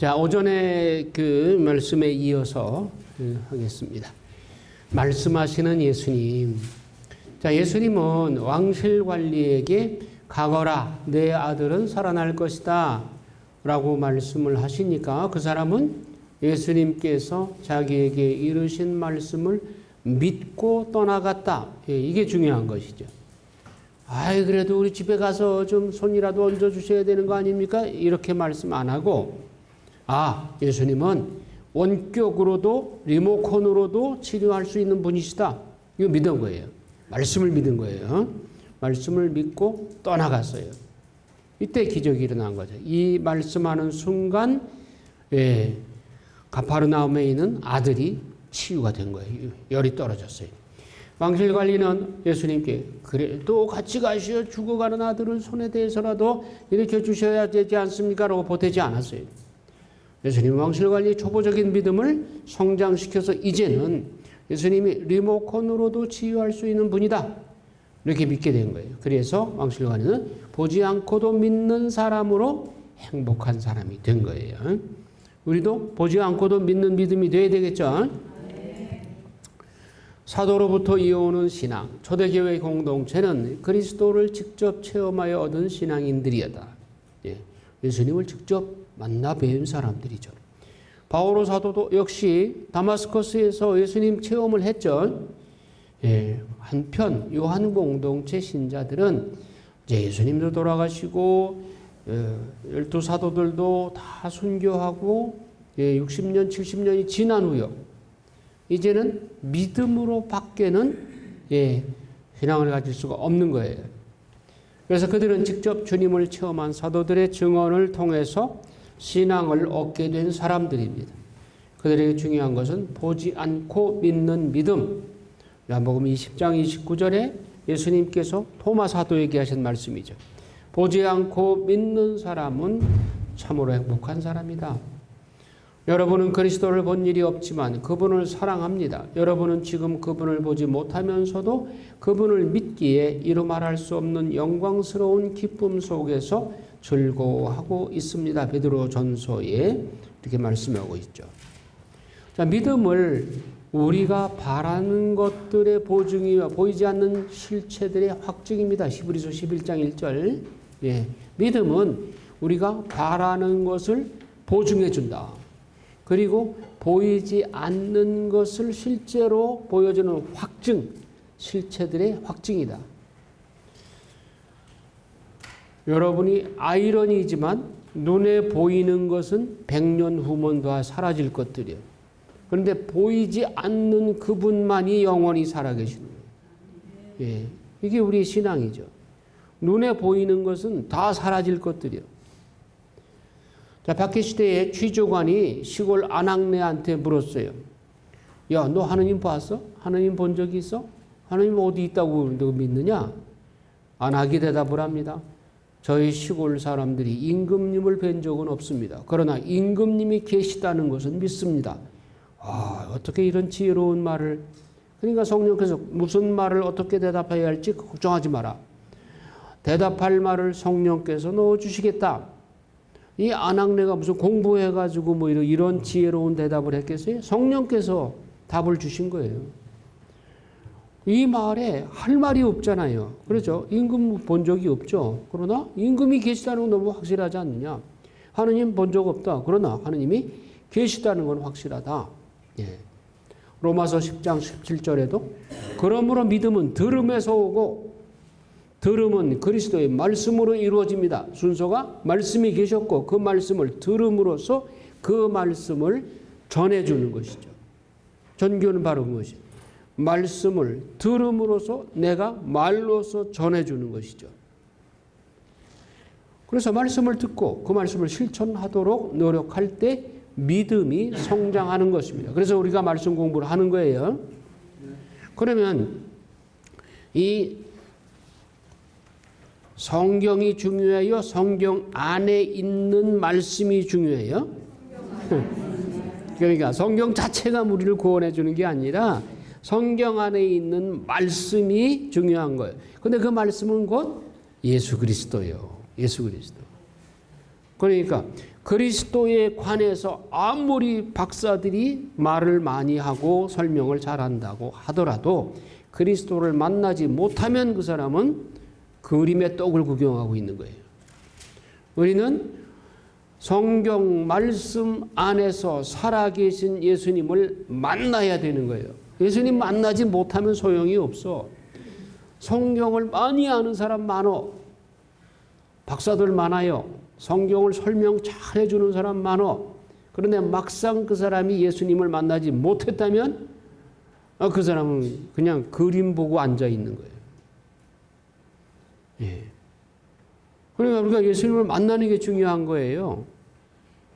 자, 오전에 그 말씀에 이어서 하겠습니다. 말씀하시는 예수님. 자, 예수님은 왕실관리에게 가거라, 내 아들은 살아날 것이다 라고 말씀을 하시니까 그 사람은 예수님께서 자기에게 이르신 말씀을 믿고 떠나갔다. 이게 중요한 것이죠. 아이, 그래도 우리 집에 가서 좀 손이라도 얹어주셔야 되는 거 아닙니까? 이렇게 말씀 안 하고, 예수님은 원격으로도 리모컨으로도 치료할 수 있는 분이시다. 이거 믿은 거예요. 말씀을 믿은 거예요. 말씀을 믿고 떠나갔어요. 이때 기적이 일어난 거죠. 이 말씀하는 순간, 가파르나움에 있는 아들이 치유가 된 거예요. 열이 떨어졌어요. 왕실관리는 예수님께 그래도 같이 가시어 죽어가는 아들을 손에 대해서라도 일으켜 주셔야 되지 않습니까? 라고 보태지 않았어요. 예수님 왕실관리의 초보적인 믿음을 성장시켜서 이제는 예수님이 리모컨으로도 치유할 수 있는 분이다. 이렇게 믿게 된 거예요. 그래서 왕실관리는 보지 않고도 믿는 사람으로 행복한 사람이 된 거예요. 우리도 보지 않고도 믿는 믿음이 돼야 되겠죠. 사도로부터 이어오는 신앙, 초대교회 공동체는 그리스도를 직접 체험하여 얻은 신앙인들이었다. 예수님을 직접 만나 뵌 사람들이죠. 바오로 사도도 역시 다마스커스에서 예수님 체험을 했죠. 한편 요한 공동체 신자들은 이제 예수님도 돌아가시고 12 사도들도 다 순교하고 60년, 70년이 지난 후요. 이제는 믿음으로 밖에는 신앙을 가질 수가 없는 거예요. 그래서 그들은 직접 주님을 체험한 사도들의 증언을 통해서 신앙을 얻게 된 사람들입니다. 그들에게 중요한 것은 보지 않고 믿는 믿음. 요한복음 20장 29절에 예수님께서 토마 사도에게 하신 말씀이죠. 보지 않고 믿는 사람은 참으로 행복한 사람이다. 여러분은 그리스도를 본 일이 없지만 그분을 사랑합니다. 여러분은 지금 그분을 보지 못하면서도 그분을 믿기에 이루 말할 수 없는 영광스러운 기쁨 속에서 즐거워하고 있습니다. 베드로 전서에 이렇게 말씀하고 있죠. 자, 믿음을 우리가 바라는 것들의 보증이며 보이지 않는 실체들의 확증입니다. 히브리서 11장 1절. 믿음은 우리가 바라는 것을 보증해 준다. 그리고 보이지 않는 것을 실제로 보여주는 확증, 실체들의 확증이다. 여러분이 아이러니지만 눈에 보이는 것은 100년 후면 다 사라질 것들이에요. 그런데 보이지 않는 그분만이 영원히 살아계시는 거예요. 이게 우리의 신앙이죠. 눈에 보이는 것은 다 사라질 것들이에요. 자, 박해시대의 취조관이 시골 아낙네한테 물었어요. 야, 너 하느님 봤어? 하느님 본 적이 있어? 하느님 어디 있다고 너 믿느냐? 아낙이 대답을 합니다. 저희 시골 사람들이 임금님을 뵌 적은 없습니다. 그러나 임금님이 계시다는 것은 믿습니다. 어떻게 이런 지혜로운 말을. 그러니까 성령께서 무슨 말을 어떻게 대답해야 할지 걱정하지 마라. 대답할 말을 성령께서 넣어주시겠다. 이 아낙네가 무슨 공부해가지고 뭐 이런 지혜로운 대답을 했겠어요? 성령께서 답을 주신 거예요. 이 말에 할 말이 없잖아요. 그렇죠? 임금 본 적이 없죠. 그러나 임금이 계시다는 건 너무 확실하지 않느냐. 하느님 본 적 없다. 그러나 하느님이 계시다는 건 확실하다. 로마서 10장 17절에도 그러므로 믿음은 들음에서 오고 들음은 그리스도의 말씀으로 이루어집니다. 순서가 말씀이 계셨고 그 말씀을 들음으로써 그 말씀을 전해주는 것이죠. 전교는 바로 그것이죠. 말씀을 들음으로써 내가 말로서 전해주는 것이죠. 그래서 말씀을 듣고 그 말씀을 실천하도록 노력할 때 믿음이 성장하는 것입니다. 그래서 우리가 말씀 공부를 하는 거예요. 그러면 이 성경이 중요해요? 성경 안에 있는 말씀이 중요해요? 그러니까 성경 자체가 우리를 구원해 주는 게 아니라 성경 안에 있는 말씀이 중요한 거예요. 근데 그 말씀은 곧 예수 그리스도예요. 예수 그리스도. 그러니까 그리스도에 관해서 아무리 박사들이 말을 많이 하고 설명을 잘한다고 하더라도 그리스도를 만나지 못하면 그 사람은 그림의 떡을 구경하고 있는 거예요. 우리는 성경 말씀 안에서 살아계신 예수님을 만나야 되는 거예요. 예수님 만나지 못하면 소용이 없어. 성경을 많이 아는 사람 많어. 박사들 많아요. 성경을 설명 잘 해주는 사람 많어. 그런데 막상 그 사람이 예수님을 만나지 못했다면 그 사람은 그냥 그림 보고 앉아 있는 거예요. 예. 그러니까 우리가 예수님을 만나는 게 중요한 거예요.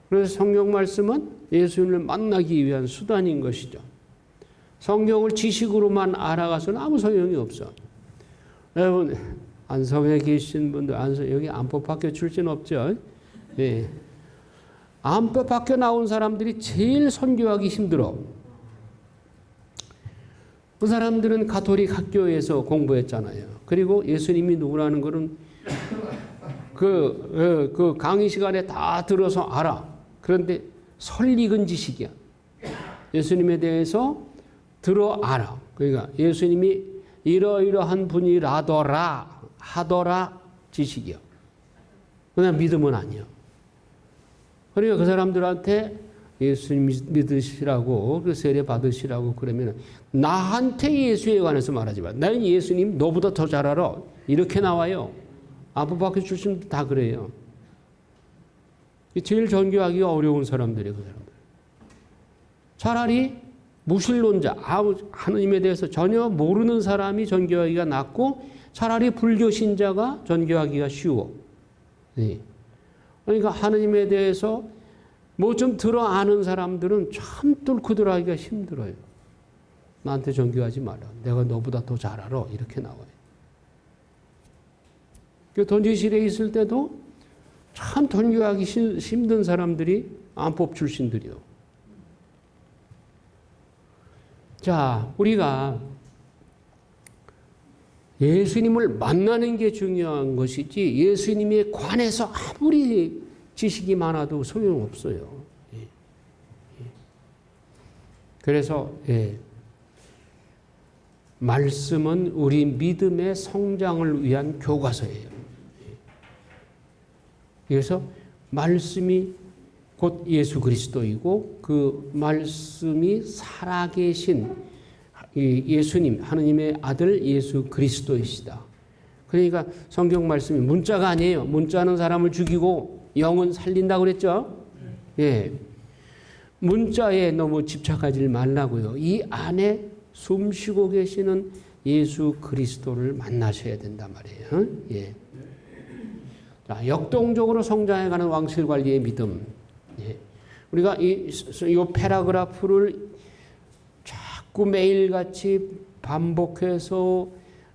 그래서 성경 말씀은 예수님을 만나기 위한 수단인 것이죠. 성경을 지식으로만 알아가서는 아무 소용이 없어. 여러분 안성에 계신 분들, 여기 안법학교 출신 없죠? 네. 안법학교 나온 사람들이 제일 선교하기 힘들어. 그 사람들은 가톨릭 학교에서 공부했잖아요. 그리고 예수님이 누구라는 거는 그 강의 시간에 다 들어서 알아. 그런데 설익은 지식이야. 예수님에 대해서 들어 알아. 그러니까 예수님이 이러이러한 분이라더라 하더라 지식이요. 그냥 믿음은 아니요. 그러니까 그 사람들한테 예수님 믿으시라고 그 세례 받으시라고 그러면 나한테 예수에 관해서 말하지 마. 나는 예수님 너보다 더 잘 알아. 이렇게 나와요. 안법학교 출신도 다 그래요. 제일 전교하기가 어려운 사람들이에요. 그 사람들. 차라리 무신론자, 하느님에 대해서 전혀 모르는 사람이 전교하기가 낫고 차라리 불교 신자가 전교하기가 쉬워. 네. 그러니까 하느님에 대해서 뭐 좀 들어 아는 사람들은 참 뚫고 들어가기가 힘들어요. 나한테 전교하지 마라. 내가 너보다 더 잘 알아. 이렇게 나와요. 그 던지실에 있을 때도 참 전교하기 힘든 사람들이 안법 출신들이요. 자, 우리가 예수님을 만나는 게 중요한 것이지 예수님에 관해서 아무리 지식이 많아도 소용없어요. 그래서 말씀은 우리 믿음의 성장을 위한 교과서예요. 그래서 말씀이 곧 예수 그리스도이고 그 말씀이 살아계신 예수님, 하느님의 아들 예수 그리스도이시다. 그러니까 성경 말씀이 문자가 아니에요. 문자는 사람을 죽이고 영은 살린다고 그랬죠? 예. 문자에 너무 집착하지 말라고요. 이 안에 숨쉬고 계시는 예수 그리스도를 만나셔야 된단 말이에요. 예. 자, 역동적으로 성장해가는 왕실관리의 믿음. 예. 우리가 이 패러그래프를 자꾸 매일같이 반복해서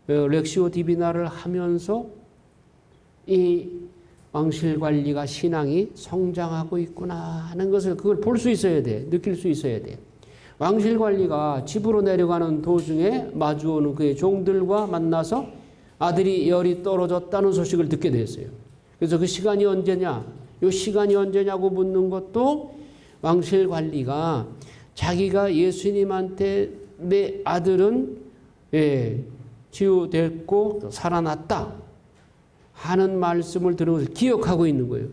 렉시오 디비나를 하면서 이 왕실관리가 신앙이 성장하고 있구나 하는 것을 그걸 볼 수 있어야 돼. 느낄 수 있어야 돼. 왕실관리가 집으로 내려가는 도중에 마주오는 그의 종들과 만나서 아들이 열이 떨어졌다는 소식을 듣게 됐어요. 그래서 그 시간이 언제냐? 이 시간이 언제냐고 묻는 것도 왕실관리가 자기가 예수님한테 내 아들은 치유됐고 살아났다 하는 말씀을 들으면서 기억하고 있는 거예요.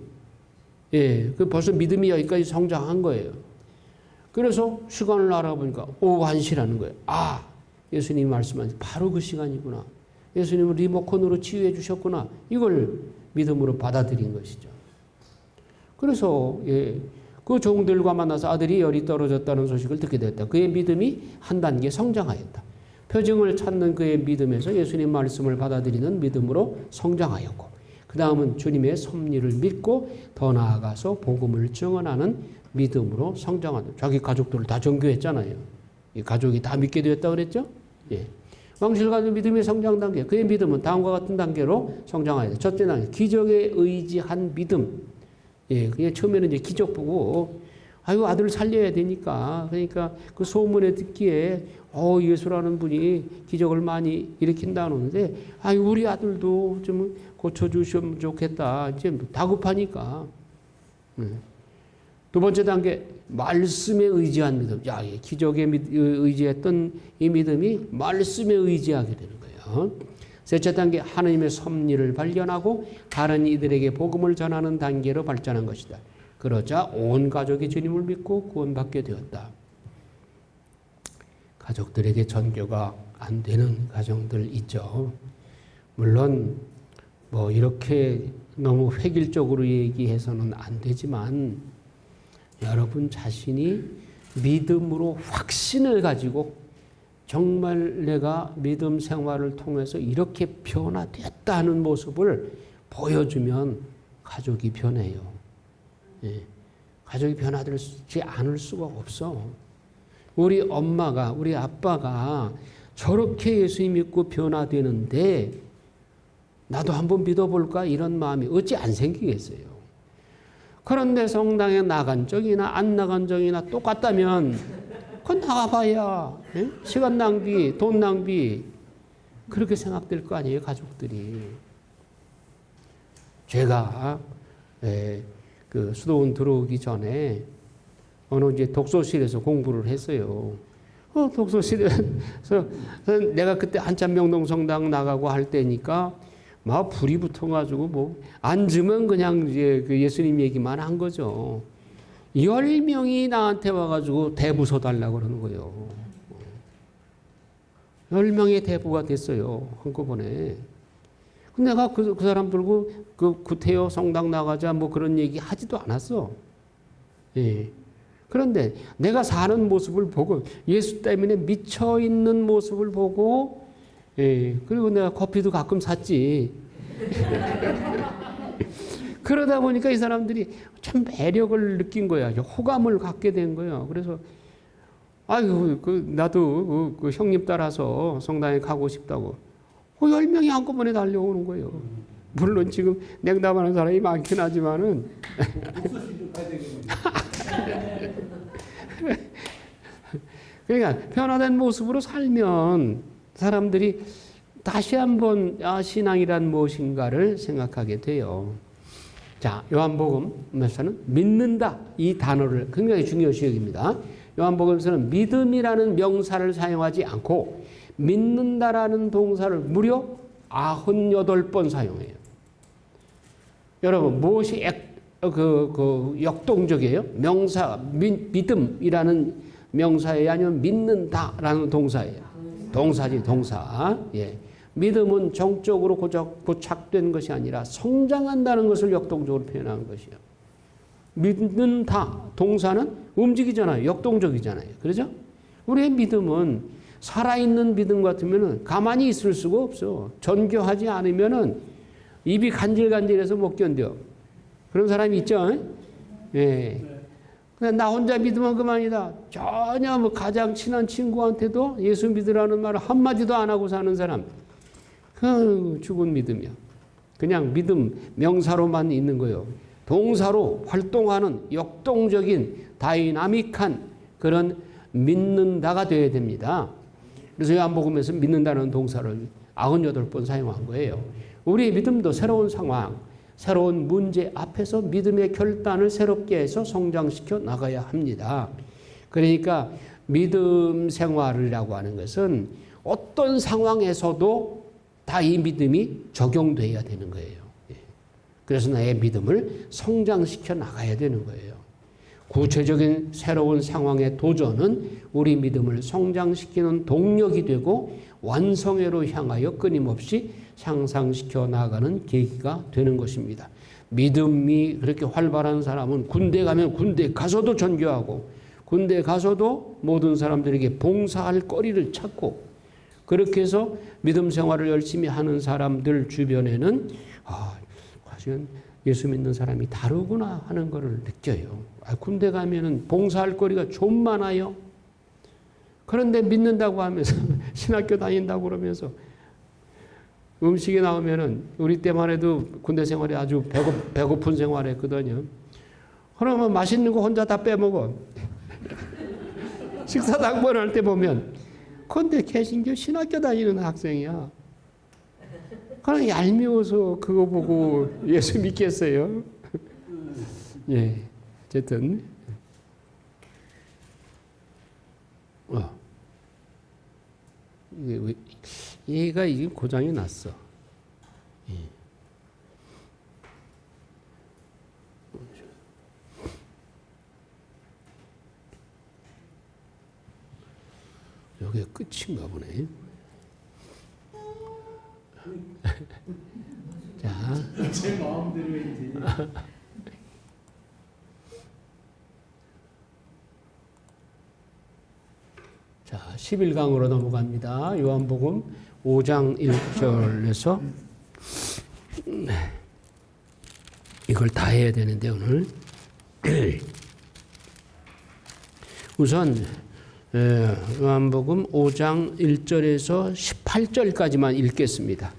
그 벌써 믿음이 여기까지 성장한 거예요. 그래서 시간을 알아보니까 오후 1시라는 거예요. 아, 예수님이 말씀하신 바로 그 시간이구나. 예수님은 리모컨으로 치유해 주셨구나. 이걸 믿음으로 받아들인 것이죠. 그래서 그 종들과 만나서 아들이 열이 떨어졌다는 소식을 듣게 됐다. 그의 믿음이 한 단계 성장하였다. 표징을 찾는 그의 믿음에서 예수님 말씀을 받아들이는 믿음으로 성장하였고 그 다음은 주님의 섭리를 믿고 더 나아가서 복음을 증언하는 믿음으로 성장한다. 자기 가족들을 다 전교했잖아요. 이 가족이 다 믿게 되었다고 그랬죠? 예. 왕실가족 믿음의 성장 단계. 그의 믿음은 다음과 같은 단계로 성장하였다. 첫째 단계, 기적에 의지한 믿음. 그냥 처음에는 이제 기적 보고, 아이고, 아들을 살려야 되니까. 그러니까 그 소문에 듣기에, 예수라는 분이 기적을 많이 일으킨다는데, 우리 아들도 좀 고쳐주시면 좋겠다. 이제 다급하니까. 두 번째 단계, 말씀에 의지한 믿음. 야, 기적에 의지했던 이 믿음이 말씀에 의지하게 되는 거예요. 셋째 단계, 하나님의 섭리를 발견하고 다른 이들에게 복음을 전하는 단계로 발전한 것이다. 그러자 온 가족이 주님을 믿고 구원받게 되었다. 가족들에게 전교가 안 되는 가정들 있죠. 물론 뭐 이렇게 너무 획일적으로 얘기해서는 안 되지만 여러분 자신이 믿음으로 확신을 가지고 정말 내가 믿음 생활을 통해서 이렇게 변화됐다는 모습을 보여주면 가족이 변해요. 예. 가족이 변화되지 않을 수가 없어. 우리 엄마가, 우리 아빠가 저렇게 예수 믿고 변화되는데 나도 한번 믿어볼까 이런 마음이 어찌 안 생기겠어요. 그런데 성당에 나간 적이나 안 나간 적이나 똑같다면 그건 나가봐야 시간 낭비, 돈 낭비 그렇게 생각될 거 아니에요, 가족들이. 제가 그 수도원 들어오기 전에 어느 이제 독서실에서 공부를 했어요. 독서실에서 내가 그때 한참 명동성당 나가고 할 때니까 막 불이 붙어가지고 뭐 앉으면 그냥 이제 그 예수님 얘기만 한 거죠. 10명이 나한테 와가지고 대부 서달라고 그러는 거예요. 10명의 대부가 됐어요, 한꺼번에. 근데 내가 그 사람 들고 그 구태여 성당 나가자 뭐 그런 얘기 하지도 않았어. 예. 그런데 내가 사는 모습을 보고 예수 때문에 미쳐 있는 모습을 보고, 예. 그리고 내가 커피도 가끔 샀지. 그러다 보니까 이 사람들이 참 매력을 느낀 거야. 호감을 갖게 된 거야. 그래서 아유, 나도 그 형님 따라서 성당에 가고 싶다고. 10명이 한꺼번에 달려오는 거예요. 물론 지금 냉담하는 사람이 많긴 하지만은. 그러니까 변화된 모습으로 살면 사람들이 다시 한번 신앙이란 무엇인가를 생각하게 돼요. 자, 요한복음에서는 믿는다 이 단어를 굉장히 중요시 여깁니다. 요한복음에서는 믿음이라는 명사를 사용하지 않고 믿는다라는 동사를 무려 98번 사용해요. 여러분 무엇이 역동적이에요? 명사 믿음이라는 명사예요? 아니면 믿는다라는 동사예요? 동사지, 동사. 예. 믿음은 정적으로 고착된 것이 아니라 성장한다는 것을 역동적으로 표현하는 것이에요. 믿는다 동사는 움직이잖아요. 역동적이잖아요. 그렇죠? 우리의 믿음은 살아있는 믿음 같으면 가만히 있을 수가 없어. 전교하지 않으면 입이 간질간질해서 못 견뎌. 그런 사람이 있죠? 예. 그냥 나 혼자 믿으면 그만이다. 전혀 뭐 가장 친한 친구한테도 예수 믿으라는 말을 한마디도 안 하고 사는 사람. 그 죽은 믿음이야. 그냥 믿음 명사로만 있는 거예요. 동사로 활동하는 역동적인 다이나믹한 그런 믿는다가 되어야 됩니다. 그래서 요한복음에서 믿는다는 동사를 98번 사용한 거예요. 우리의 믿음도 새로운 상황, 새로운 문제 앞에서 믿음의 결단을 새롭게 해서 성장시켜 나가야 합니다. 그러니까 믿음 생활이라고 하는 것은 어떤 상황에서도 다 이 믿음이 적용돼야 되는 거예요. 그래서 나의 믿음을 성장시켜 나가야 되는 거예요. 구체적인 새로운 상황의 도전은 우리 믿음을 성장시키는 동력이 되고 완성회로 향하여 끊임없이 향상시켜 나가는 계기가 되는 것입니다. 믿음이 그렇게 활발한 사람은 군대 가면 군대 가서도 전교하고 군대 가서도 모든 사람들에게 봉사할 거리를 찾고 그렇게 해서 믿음 생활을 열심히 하는 사람들 주변에는 과연 예수 믿는 사람이 다르구나 하는 것을 느껴요. 군대 가면은 봉사할 거리가 좀 많아요. 그런데 믿는다고 하면서 신학교 다닌다고 그러면서 음식이 나오면은 우리 때만 해도 군대 생활이 아주 배고픈 생활했거든요. 그러면 맛있는 거 혼자 다 빼먹어. 식사 당번할 때 보면 근데 개신교 신학교 다니는 학생이야. 그냥 얄미워서 그거 보고 예수 믿겠어요? 예, 어쨌든 얘가 이게 고장이 났어. 예. 여기 끝인가 보네. 자, 제 마음대로 이제. 자, 11강으로 넘어갑니다. 요한복음 5장 1절에서 이걸 다 해야 되는데 오늘 우선 요한복음 5장 1절에서 18절까지만 읽겠습니다.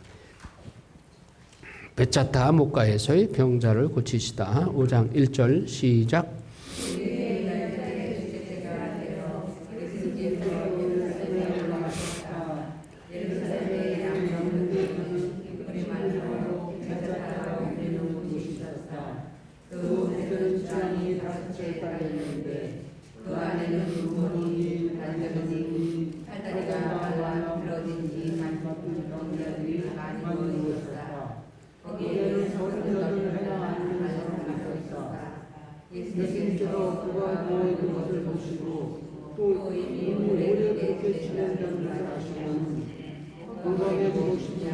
베짜타 목가에서의 병자를 고치시다. 5장 1절 시작. 예수님께서 그가 누워있는 것을 보시고 또 이미 오래 그렇게 지낸 자를 아시고는 건강해 보시냐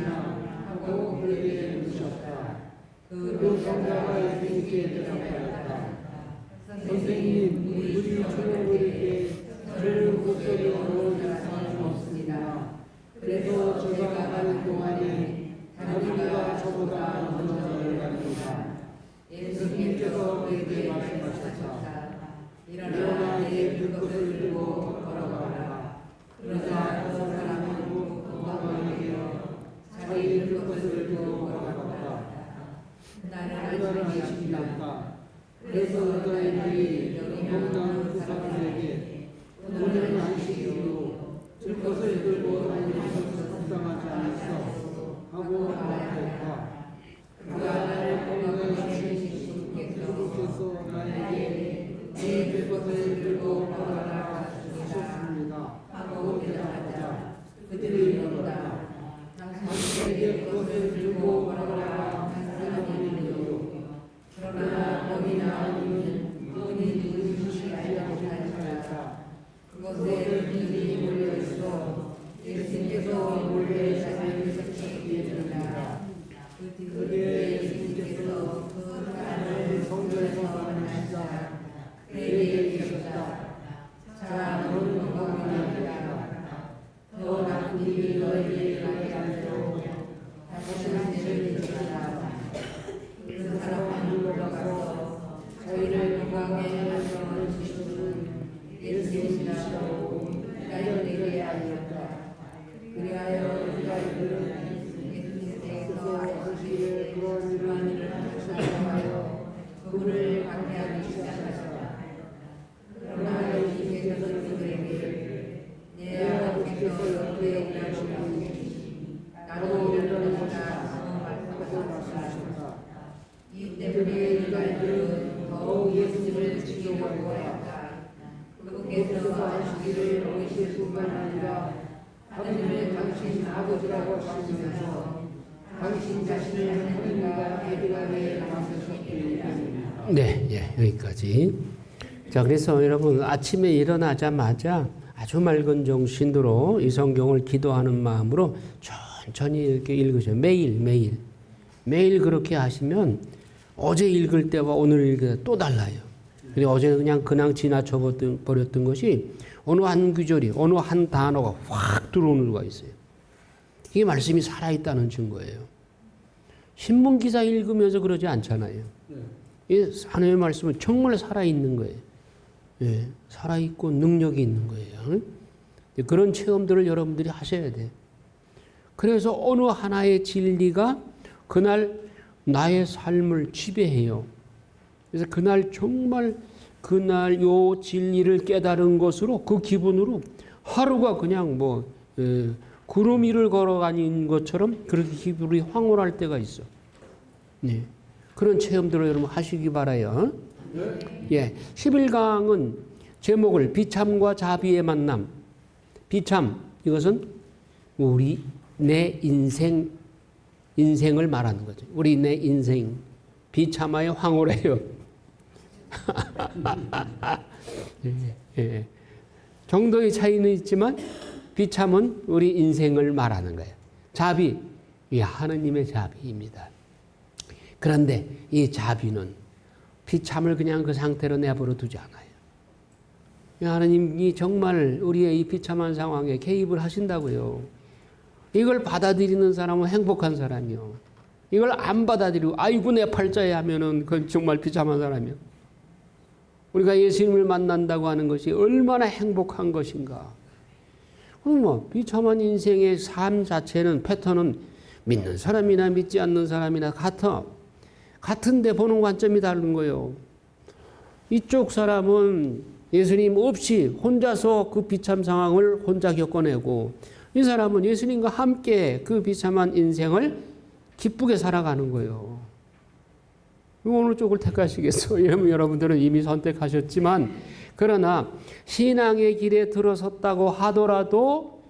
하고 그에게 물으셨다. 그 병자가 예수님께 대답하였다. 선생님, 우리 초령들에게 저를 곳속에 넣어줄 사람이 없습니다. 그래서 제가 가는 동안에 다리가 저보다 먼저 내려갑니다. 예수님께서 그에게 말씀하셨다. 일어나 내 불꽃을 들고 걸어가라. 그러자 그 사람은 건강하게 되어 자기 불꽃을 들고 걸어갔다. 그날은 안식일이었다. 그래서 의사들이 건강한 그 사람에게 오늘은 안식일이요 불꽃을 들고 다니는 것은 합당하지 않았어 하고 말했다. 그가 나를 건강해 주신 주께서 나에게 네 불꽃을 들고 걸어가라 하셨습니다 하고 대답하자 그들이 이르다. 당신에게 불꽃을 들고 걸어가라 한 사람이 있는데요. 그러나 거기 나아가는 그분이 누구신지 알지 못하였다. 그곳에 그들이 몰려있어 예수님께서 몰래 자리를 서치게 됩니다. 그때 예수님께서 그 사람을 성전에서 만나시자 그에게 이르셨다. 자, 너는 건강하리라. 더 나쁜 일이 너에게 일어나지 않도록 다시는 죄를 지으라. 그 사람은 물러가서 저희를 건강에 하시는 주시는 예수님이시라고 그들에게 알렸다. 그리하여 유다인들은 예수님께서 그러한 일을 하셨다고 하여 그분을 박해하기 시작하셨다. 그러나 예수님께서 그들에게 내 아버지께서 옆에 일하시니 나도 일하는 것이다 말씀하셨다. 이 때문에 유다인들은 더욱 예수님을 죽이려고 하였다. 그분께서 안식일을 어기실 뿐만 아니라 하느님을 당신 아버지라고 하시면서 당신 자신을 하느님과 대등하게 만드셨기 때문입니다. 네, 예, 여기까지. 자, 그래서 여러분 아침에 일어나자마자 아주 맑은 정신으로 이 성경을 기도하는 마음으로 천천히 이렇게 읽으셔요. 매일 그렇게 하시면 어제 읽을 때와 오늘 읽을 때 또 달라요. 근데 어제는 그냥 지나쳐 버렸던 것이 어느 한 구절이, 어느 한 단어가 확 들어오는 수가 있어요. 이게 말씀이 살아있다는 증거예요. 신문 기사 읽으면서 그러지 않잖아요. 이 하나님의 말씀은 정말 살아있는 거예요. 예, 살아있고 능력이 있는 거예요. 그런 체험들을 여러분들이 하셔야 돼요. 그래서 어느 하나의 진리가 그날 나의 삶을 지배해요. 그래서 그날 정말 그날 요 진리를 깨달은 것으로 그 기분으로 하루가 그냥 구름 위를 걸어가는 것처럼 그렇게 기분이 황홀할 때가 있어. 네. 그런 체험들을 여러분 하시기 바라요. 예. 11강은 제목을 비참과 자비의 만남. 비참, 이것은 우리 내 인생을 말하는 거죠. 우리 내 인생 비참하여 황홀해요. 예. 정도의 차이는 있지만 비참은 우리 인생을 말하는 거예요. 자비, 이 하느님의 자비입니다. 그런데 이 자비는 비참을 그냥 그 상태로 내버려 두지 않아요. 하느님이 정말 우리의 이 비참한 상황에 개입을 하신다고요. 이걸 받아들이는 사람은 행복한 사람이요. 이걸 안 받아들이고 아이고 내 팔자에 하면은 그건 정말 비참한 사람이요. 우리가 예수님을 만난다고 하는 것이 얼마나 행복한 것인가. 그럼 뭐 비참한 인생의 삶 자체는 패턴은 믿는 사람이나 믿지 않는 사람이나 같은데 보는 관점이 다른 거예요. 이쪽 사람은 예수님 없이 혼자서 그 비참 상황을 혼자 겪어내고 이 사람은 예수님과 함께 그 비참한 인생을 기쁘게 살아가는 거예요. 어느 쪽을 택하시겠어요? 이러면 여러분들은 이미 선택하셨지만 그러나 신앙의 길에 들어섰다고 하더라도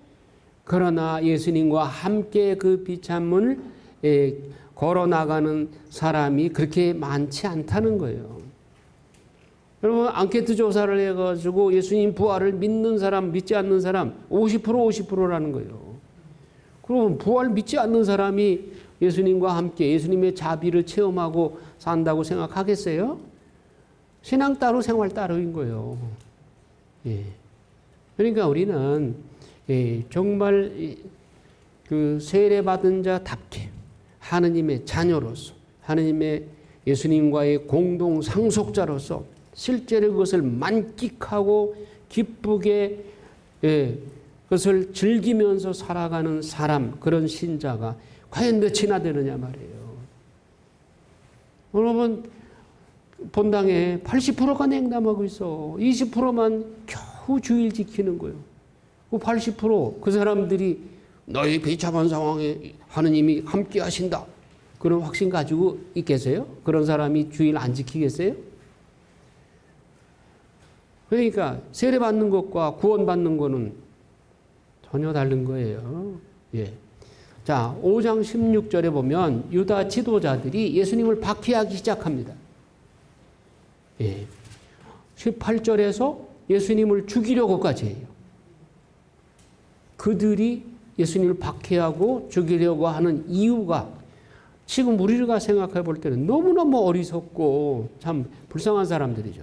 그러나 예수님과 함께 그 비참을 걸어나가는 사람이 그렇게 많지 않다는 거예요. 여러분 앙케이트 조사를 해가지고 예수님 부활을 믿는 사람 믿지 않는 사람 50%라는 거예요. 그럼 부활 믿지 않는 사람이 예수님과 함께 예수님의 자비를 체험하고 산다고 생각하겠어요? 신앙 따로 생활 따로인 거예요. 예. 그러니까 우리는 정말 그 세례받은 자답게 하느님의 자녀로서 하느님의 예수님과의 공동 상속자로서 실제로 그것을 만끽하고 기쁘게 그것을 즐기면서 살아가는 사람, 그런 신자가 과연 몇이나 되느냐 말이에요. 여러분 본당에 80%가 냉담하고 있어. 20%만 겨우 주일 지키는 거예요. 그 80%그 사람들이 너희 비참한 상황에 하느님이 함께 하신다. 그런 확신 가지고 있겠어요? 그런 사람이 주일 안 지키겠어요? 그러니까 세례받는 것과 구원받는 것은 전혀 다른 거예요. 예. 자, 5장 16절에 보면 유다 지도자들이 예수님을 박해하기 시작합니다. 예. 18절에서 예수님을 죽이려고까지 해요. 그들이 예수님을 박해하고 죽이려고 하는 이유가 지금 우리가 생각해 볼 때는 너무너무 어리석고 참 불쌍한 사람들이죠.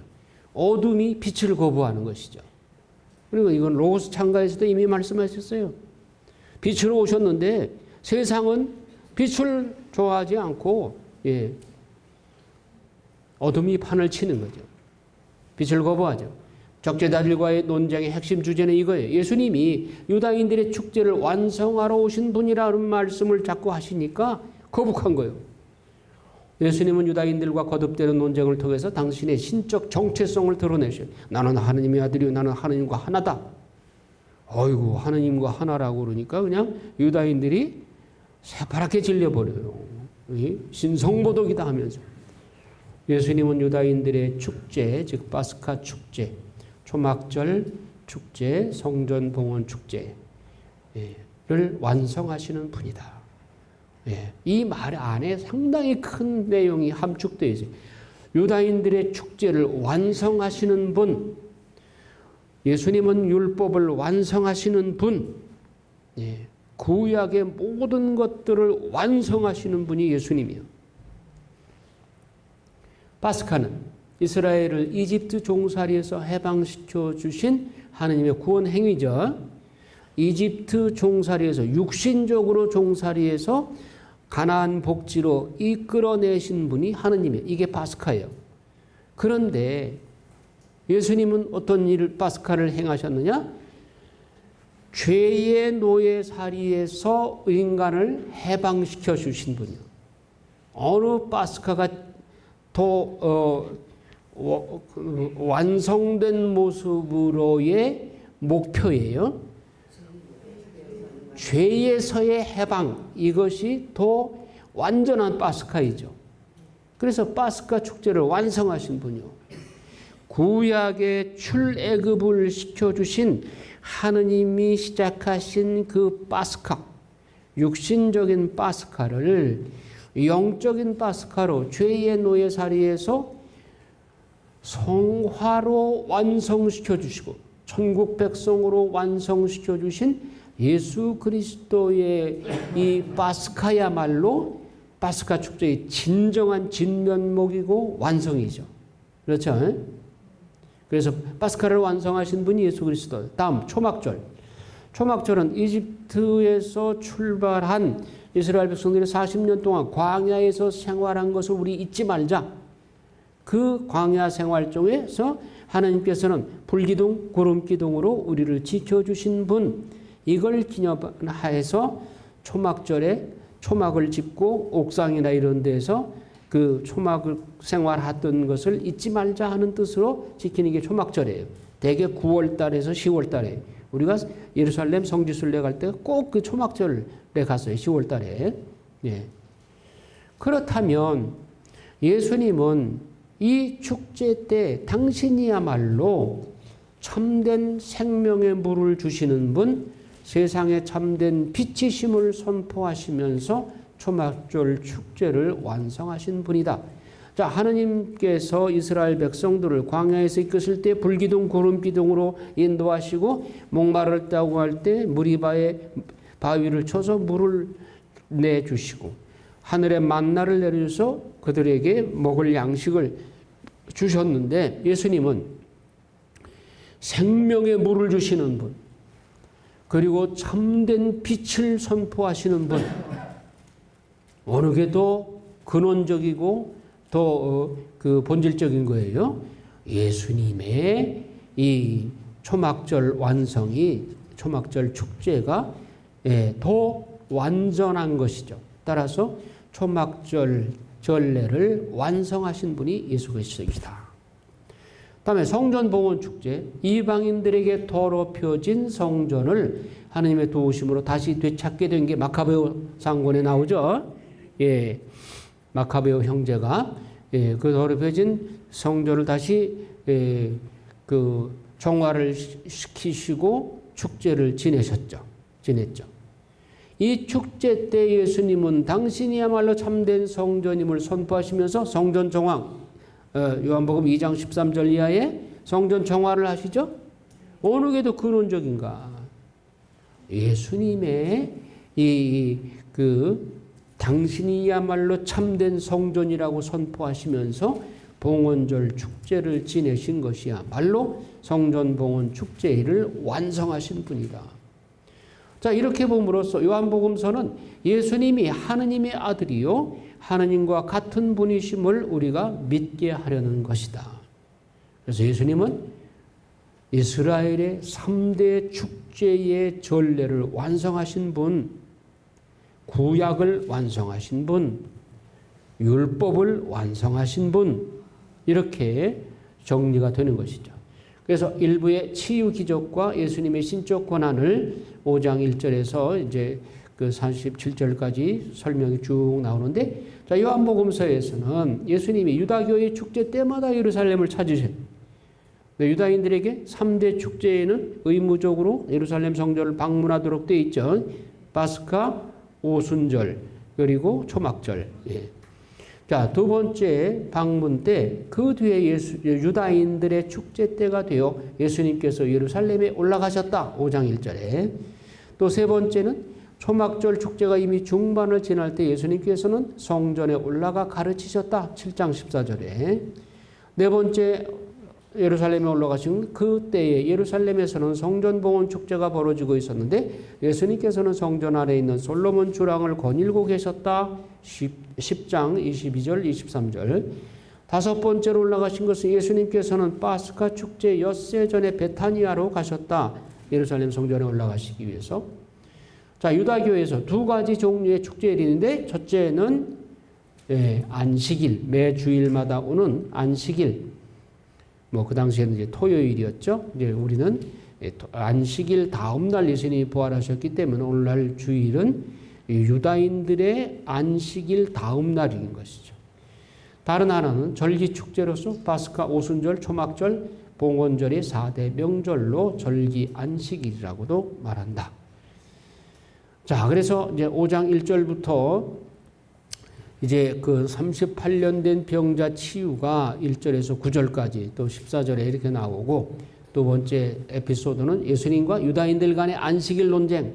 어둠이 빛을 거부하는 것이죠. 그리고 이건 로고스 창가에서도 이미 말씀하셨어요. 빛으로 오셨는데 세상은 빛을 좋아하지 않고 어둠이 판을 치는 거죠. 빛을 거부하죠. 적재자들과의 논쟁의 핵심 주제는 이거예요. 예수님이 유다인들의 축제를 완성하러 오신 분이라는 말씀을 자꾸 하시니까 거북한 거예요. 예수님은 유다인들과 거듭되는 논쟁을 통해서 당신의 신적 정체성을 드러내셔요. 나는 하느님의 아들이요 나는 하느님과 하나다. 어이구 하느님과 하나라고 그러니까 그냥 유다인들이 새파랗게 질려버려요. 신성모독이다 하면서. 예수님은 유다인들의 축제, 즉 파스카 축제, 초막절 축제, 성전 봉헌 축제를 완성하시는 분이다. 이 말 안에 상당히 큰 내용이 함축되어 있어요. 유다인들의 축제를 완성하시는 분, 예수님은 율법을 완성하시는 분, 구약의 모든 것들을 완성하시는 분이 예수님이에요. 파스카는 이스라엘을 이집트 종살이에서 해방시켜 주신 하느님의 구원 행위죠. 이집트 종살이에서 육신적으로 종살이에서 가나안 복지로 이끌어내신 분이 하느님이에요. 이게 파스카예요. 그런데 예수님은 어떤 일을 파스카를 행하셨느냐? 죄의 노예살이에서 인간을 해방시켜 주신 분이요. 어느 파스카가 더 완성된 모습으로의 목표예요. 죄에서의 해방, 이것이 더 완전한 파스카이죠. 그래서 파스카 축제를 완성하신 분이요. 구약의 출애굽을 시켜주신 하느님이 시작하신 그 파스카, 육신적인 파스카를 영적인 파스카로 죄의 노예살이에서 성화로 완성시켜 주시고 천국 백성으로 완성시켜 주신 예수 그리스도의 이 파스카야말로 파스카 축제의 진정한 진면목이고 완성이죠. 그렇죠? 그래서 파스카를 완성하신 분이 예수 그리스도. 다음 초막절. 초막절은 이집트에서 출발한 이스라엘 백성들이 40년 동안 광야에서 생활한 것을 우리 잊지 말자. 그 광야 생활 중에서 하나님께서는 불기둥, 구름기둥으로 우리를 지켜주신 분, 이걸 기념하여서 초막절에 초막을 짚고 옥상이나 이런 데서 그 초막을 생활하던 것을 잊지 말자 하는 뜻으로 지키는 게 초막절이에요. 대개 9월 달에서 10월 달에 우리가 예루살렘 성지순례 갈 때 꼭 그 초막절에 갔어요. 10월 달에. 예. 그렇다면 예수님은 이 축제 때 당신이야말로 참된 생명의 물을 주시는 분, 세상에 참된 빛이심을 선포하시면서 초막절 축제를 완성하신 분이다. 자, 하느님께서 이스라엘 백성들을 광야에서 이끄실 때 불기둥, 구름기둥으로 인도하시고 목마르다고 할 때 무리바에 바위를 쳐서 물을 내주시고 하늘에 만나를 내려서 그들에게 먹을 양식을 주셨는데 예수님은 생명의 물을 주시는 분, 그리고 참된 빛을 선포하시는 분, 어느 게 더 근원적이고 더 그 본질적인 거예요. 예수님의 이 초막절 완성이, 초막절 축제가 더 완전한 것이죠. 따라서 초막절 전례를 완성하신 분이 예수 그리스도이다. 다음에 성전 봉헌 축제, 이방인들에게 더럽혀진 성전을 하나님의 도우심으로 다시 되찾게 된 게 마카베오 상권에 나오죠. 예, 마카베오 형제가 그 더럽혀진 성전을 다시 그 정화를 시키시고 축제를 지냈죠. 이 축제 때 예수님은 당신이야말로 참된 성전임을 선포하시면서 성전 정화, 요한복음 2장 13절 이하에 성전 정화를 하시죠. 어느 게 더 근원적인가? 예수님의 당신이야말로 참된 성전이라고 선포하시면서 봉헌절 축제를 지내신 것이야말로 성전 봉헌 축제를 완성하신 분이다. 자, 이렇게 봄으로써 요한복음서는 예수님이 하느님의 아들이요 하느님과 같은 분이심을 우리가 믿게 하려는 것이다. 그래서 예수님은 이스라엘의 3대 축제의 전례를 완성하신 분, 구약을 완성하신 분, 율법을 완성하신 분, 이렇게 정리가 되는 것이죠. 그래서 일부의 치유 기적과 예수님의 신적 권한을 5장 1절에서 이제 그 37절까지 설명이 쭉 나오는데, 자, 요한복음서에서는 예수님이 유다교의 축제 때마다 예루살렘을 찾으세요. 유다인들에게 3대 축제에는 의무적으로 예루살렘 성전을 방문하도록 되어 있죠. 파스카, 오순절, 그리고 초막절. 예. 자, 두 번째 방문 때 그 뒤에 유다인들의 축제 때가 되어 예수님께서 예루살렘에 올라가셨다. 5장 1절에. 또 세 번째는 초막절 축제가 이미 중반을 지날 때 예수님께서는 성전에 올라가 가르치셨다. 7장 14절에. 네 번째 예루살렘에 올라가신 그 때에 예루살렘에서는 성전 봉헌 축제가 벌어지고 있었는데 예수님께서는 성전 아래에 있는 솔로몬 주랑을 거닐고 계셨다. 10장 22절 23절. 다섯 번째로 올라가신 것은 예수님께서는 파스카 축제 엿새 전에 베타니아로 가셨다. 예루살렘 성전에 올라가시기 위해서. 자, 유다교에서 두 가지 종류의 축제일이 있는데 첫째는 안식일, 매 주일마다 오는 안식일. 그 당시에는 이제 토요일이었죠. 이제 우리는 안식일 다음 날 예수님이 부활하셨기 때문에 오늘날 주일은 유다인들의 안식일 다음 날인 것이죠. 다른 하나는 절기축제로서 파스카, 오순절, 초막절, 봉헌절이 4대 명절로 절기 안식일이라고도 말한다. 자, 그래서 이제 5장 1절부터 이제 그 38년 된 병자 치유가 1절에서 9절까지 또 14절에 이렇게 나오고, 두 번째 에피소드는 예수님과 유다인들 간의 안식일 논쟁,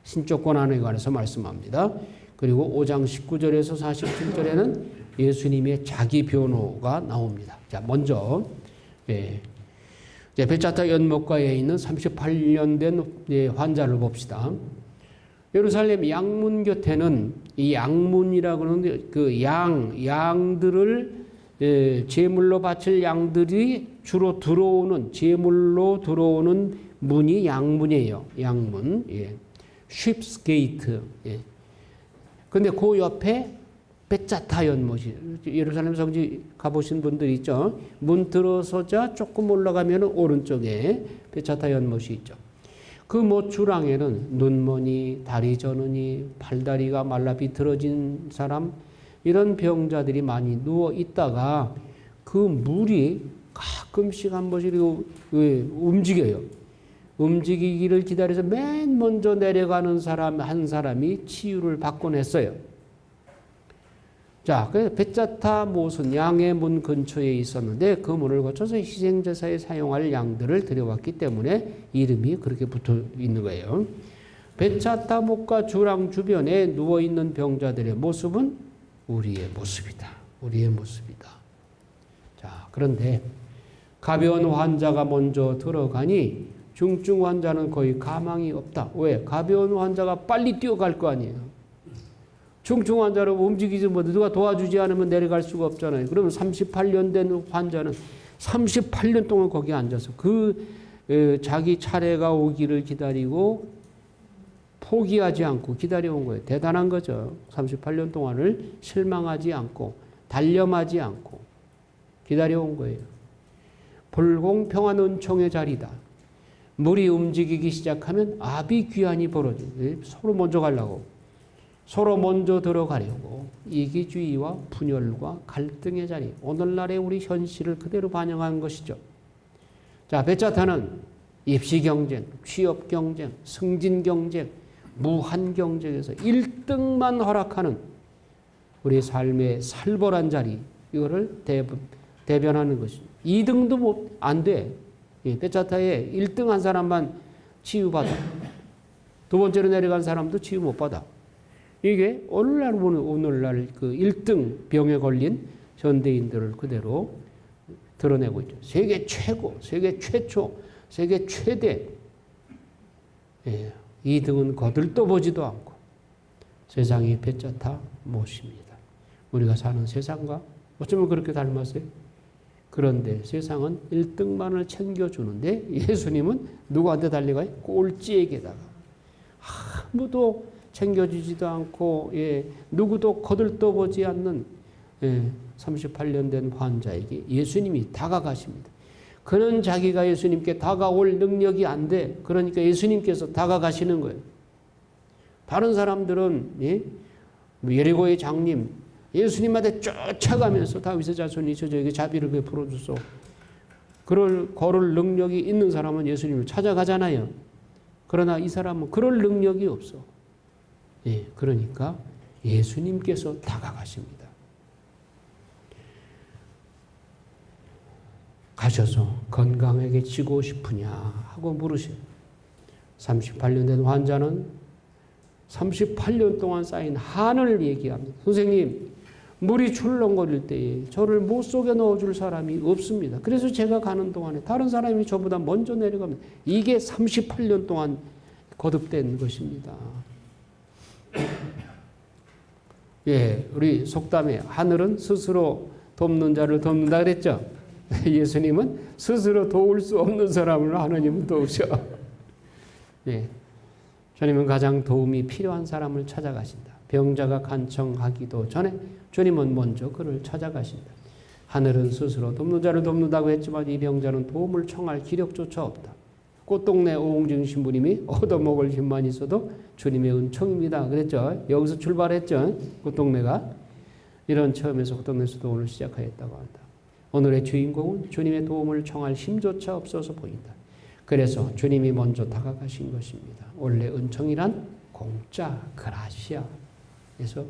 신적 권한에 관해서 말씀합니다. 그리고 5장 19절에서 47절에는 예수님의 자기 변호가 나옵니다. 자, 먼저 베차타 연못가에 있는 38년 된 환자를 봅시다. 예루살렘 양문 곁에는 이 양문이라고 하는 그 양들을 제물로 바칠 양들이 주로 들어오는, 제물로 들어오는 문이 양문이에요. 양문. Sheep's Gate. 근데 그 옆에 베짜타 연못이, 예루살렘 성지 가보신 분들 있죠? 문 들어서자 조금 올라가면 오른쪽에 베짜타 연못이 있죠. 그 못 주랑에는 눈머니, 다리 저느니, 팔다리가 말라 비틀어진 사람, 이런 병자들이 많이 누워 있다가 그 물이 가끔씩 한 번씩 움직여요. 움직이기를 기다려서 맨 먼저 내려가는 사람 한 사람이 치유를 받곤 했어요. 자, 그 베짜타 못은 양의 문 근처에 있었는데 그 문을 거쳐서 희생제사에 사용할 양들을 들여왔기 때문에 이름이 그렇게 붙어 있는 거예요. 베짜타 못과 주랑 주변에 누워있는 병자들의 모습은 우리의 모습이다. 우리의 모습이다. 자, 그런데 가벼운 환자가 먼저 들어가니 중증 환자는 거의 가망이 없다. 왜? 가벼운 환자가 빨리 뛰어갈 거 아니에요. 중증 환자로 움직이지 못해 누가 도와주지 않으면 내려갈 수가 없잖아요. 그러면 38년 된 환자는 38년 동안 거기 앉아서 자기 차례가 오기를 기다리고 포기하지 않고 기다려온 거예요. 대단한 거죠. 38년 동안을 실망하지 않고 단념하지 않고 기다려온 거예요. 불공평한 은총의 자리다. 물이 움직이기 시작하면 아비귀환이 벌어져요. 서로 먼저 가려고. 서로 먼저 들어가려고. 이기주의와 분열과 갈등의 자리. 오늘날의 우리 현실을 그대로 반영한 것이죠. 자, 베짜타는 입시 경쟁, 취업 경쟁, 승진 경쟁, 무한 경쟁에서 1등만 허락하는 우리 삶의 살벌한 자리, 이거를 대변하는 것이죠. 2등도 안 돼. 베짜타에 1등 한 사람만 치유받아. 두 번째로 내려간 사람도 치유 못 받아. 이게 오늘날 그 1등 병에 걸린 현대인들을 그대로 드러내고 있죠. 세계 최고, 세계 최초, 세계 최대. 2등은 거들떠보지도 않고 세상이 베짜타 못입니다. 우리가 사는 세상과 어쩌면 그렇게 닮았어요. 그런데 세상은 1등만을 챙겨주는데 예수님은 누구한테 달려가요? 꼴찌에게다가. 아무도 챙겨주지도 않고 누구도 거들떠보지 않는 38년 된 환자에게 예수님이 다가가십니다. 그는 자기가 예수님께 다가올 능력이 안 돼. 그러니까 예수님께서 다가가시는 거예요. 다른 사람들은 예리고의 장님 예수님한테 쫓아가면서 다윗의 자손이셔 저에게 자비를 베풀어 주소. 걸을 능력이 있는 사람은 예수님을 찾아가잖아요. 그러나 이 사람은 그럴 능력이 없어. 그러니까 예수님께서 다가가십니다. 가셔서 건강해지고 싶으냐 하고 물으세요. 38년 된 환자는 38년 동안 쌓인 한을 얘기합니다. 선생님, 물이 출렁거릴 때에 저를 못 속에 넣어줄 사람이 없습니다. 그래서 제가 가는 동안에 다른 사람이 저보다 먼저 내려갑니다. 이게 38년 동안 거듭된 것입니다. 우리 속담에 하늘은 스스로 돕는 자를 돕는다 그랬죠. 예수님은 스스로 도울 수 없는 사람을 하나님은 도우셔. 주님은 가장 도움이 필요한 사람을 찾아가신다. 병자가 간청하기도 전에 주님은 먼저 그를 찾아가신다. 하늘은 스스로 돕는 자를 돕는다고 했지만 이 병자는 도움을 청할 기력조차 없다. 꽃동네 오홍증 신부님이 얻어먹을 힘만 있어도 주님의 은총입니다. 그랬죠. 여기서 출발했죠. 꽃동네가. 이런 체험에서 어떤 데서도 오늘 시작하였다고 한다. 오늘의 주인공은 주님의 도움을 청할 힘조차 없어서 보인다. 그래서 주님이 먼저 다가가신 것입니다. 원래 은총이란 공짜 그라시아에서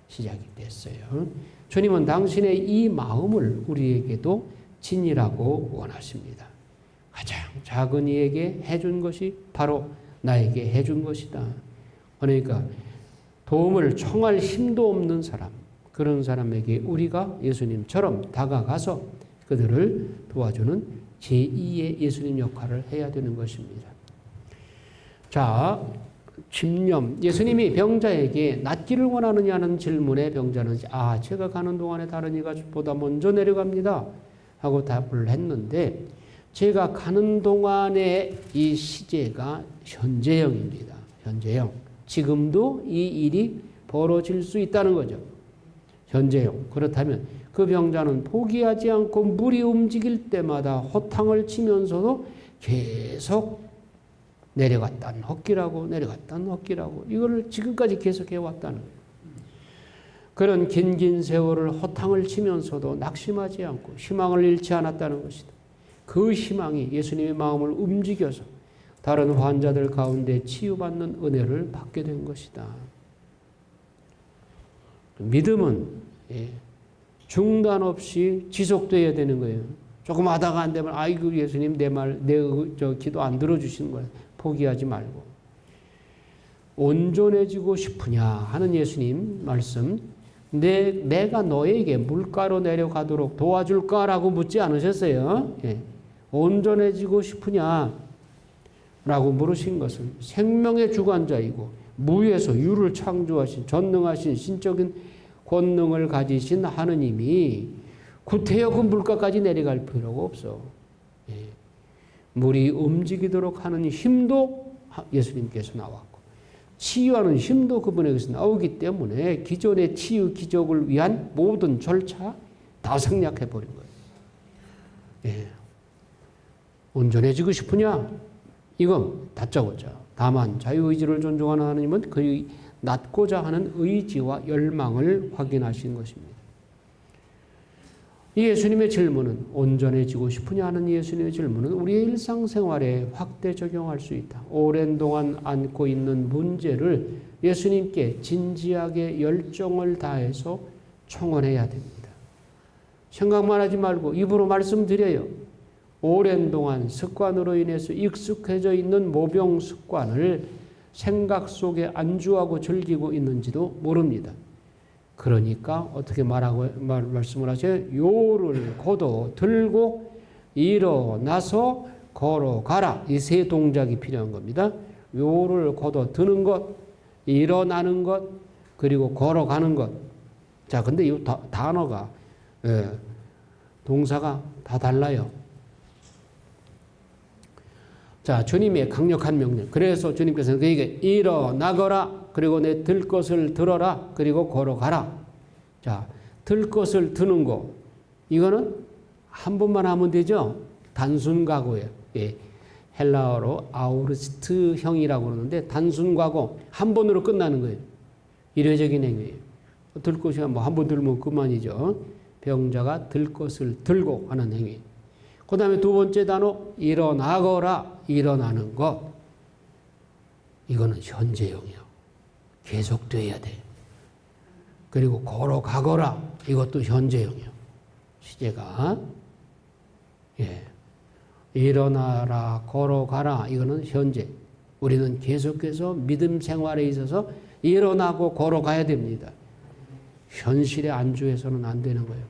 시작이 됐어요. 주님은 당신의 이 마음을 우리에게도 지니라고 원하십니다. 가장 작은 이에게 해준 것이 바로 나에게 해준 것이다. 그러니까 도움을 청할 힘도 없는 사람, 그런 사람에게 우리가 예수님처럼 다가가서 그들을 도와주는 제2의 예수님 역할을 해야 되는 것입니다. 자, 집념. 예수님이 병자에게 낫기를 원하느냐는 질문에 병자는 제가 가는 동안에 다른 이가 보다 먼저 내려갑니다 하고 답을 했는데, 제가 가는 동안에 이 시제가 현재형입니다. 현재형. 지금도 이 일이 벌어질 수 있다는 거죠. 현재형. 그렇다면 그 병자는 포기하지 않고 물이 움직일 때마다 호탕을 치면서도 계속 내려갔다는 헛기라고 내려갔다는 헛기라고 이거를 지금까지 계속해 왔다는 거예요. 그런 긴 세월을 호탕을 치면서도 낙심하지 않고 희망을 잃지 않았다는 것이다. 그 희망이 예수님의 마음을 움직여서 다른 환자들 가운데 치유받는 은혜를 받게 된 것이다. 믿음은 중단 없이 지속돼야 되는 거예요. 조금 하다가 안 되면 아이고 예수님 내 기도 안 들어주시는 거예요. 포기하지 말고. 온전해지고 싶으냐 하는 예수님 말씀. 내가 너에게 물가로 내려가도록 도와줄까라고 묻지 않으셨어요. 온전해지고 싶으냐 라고 물으신 것은 생명의 주관자이고 무에서 유를 창조하신 전능하신 신적인 권능을 가지신 하느님이 구태여 그 물가까지 내려갈 필요가 없어. 물이 움직이도록 하는 힘도 예수님께서 나왔고 치유하는 힘도 그분에게서 나오기 때문에 기존의 치유 기적을 위한 모든 절차 다 생략해버린 거예요. 온전해지고 싶으냐? 이건 다짜고짜. 다만 자유의지를 존중하는 하나님은 그의 낫고자 하는 의지와 열망을 확인하신 것입니다. 이 예수님의 질문은 온전해지고 싶으냐 하는 예수님의 질문은 우리의 일상생활에 확대 적용할 수 있다. 오랜 동안 안고 있는 문제를 예수님께 진지하게 열정을 다해서 청원해야 됩니다. 생각만 하지 말고 입으로 말씀드려요. 오랜 동안 습관으로 인해서 익숙해져 있는 모병 습관을 생각 속에 안주하고 즐기고 있는지도 모릅니다. 그러니까 어떻게 말씀을 하세요? 요를 고도 들고 일어나서 걸어가라. 이 세 동작이 필요한 겁니다. 요를 고도 드는 것, 일어나는 것, 그리고 걸어가는 것. 자, 근데 이 단어가 동사가 다 달라요. 자, 주님의 강력한 명령. 그래서 주님께서는 그에게 일어나거라. 그리고 내 들 것을 들어라. 그리고 걸어가라. 자, 들 것을 드는 거. 이거는 한 번만 하면 되죠. 단순 과거예요. 헬라어로 아우르스트형이라고 그러는데 단순 과거. 한 번으로 끝나는 거예요. 일회적인 행위예요. 들 것이 한 번 들면 그만이죠. 병자가 들 것을 들고 하는 행위. 그 다음에 두 번째 단어 일어나거라. 일어나는 것. 이거는 현재형이요. 계속돼야 돼. 그리고 걸어가거라. 이것도 현재형이요. 시제가. 일어나라. 걸어가라. 이거는 현재. 우리는 계속해서 믿음 생활에 있어서 일어나고 걸어가야 됩니다. 현실에 안주해서는 안 되는 거예요.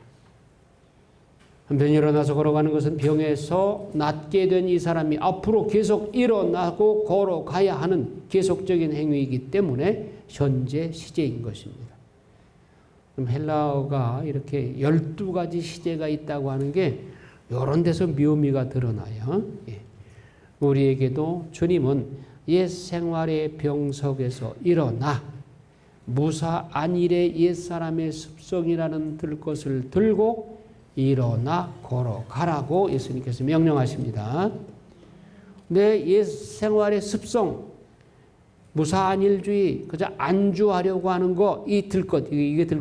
한편 일어나서 걸어가는 것은 병에서 낫게 된 이 사람이 앞으로 계속 일어나고 걸어가야 하는 계속적인 행위이기 때문에 현재 시제인 것입니다. 그럼 헬라어가 이렇게 12가지 시제가 있다고 하는 게 이런 데서 묘미가 드러나요. 우리에게도 주님은 옛 생활의 병석에서 일어나 무사 안일의 옛사람의 습성이라는 들 것을 들고 일어나 걸어가라고 예수님께서 명령하십니다. 내 옛 생활의 습성, 무사안일주의, 그저 안주하려고 하는 거, 이게 들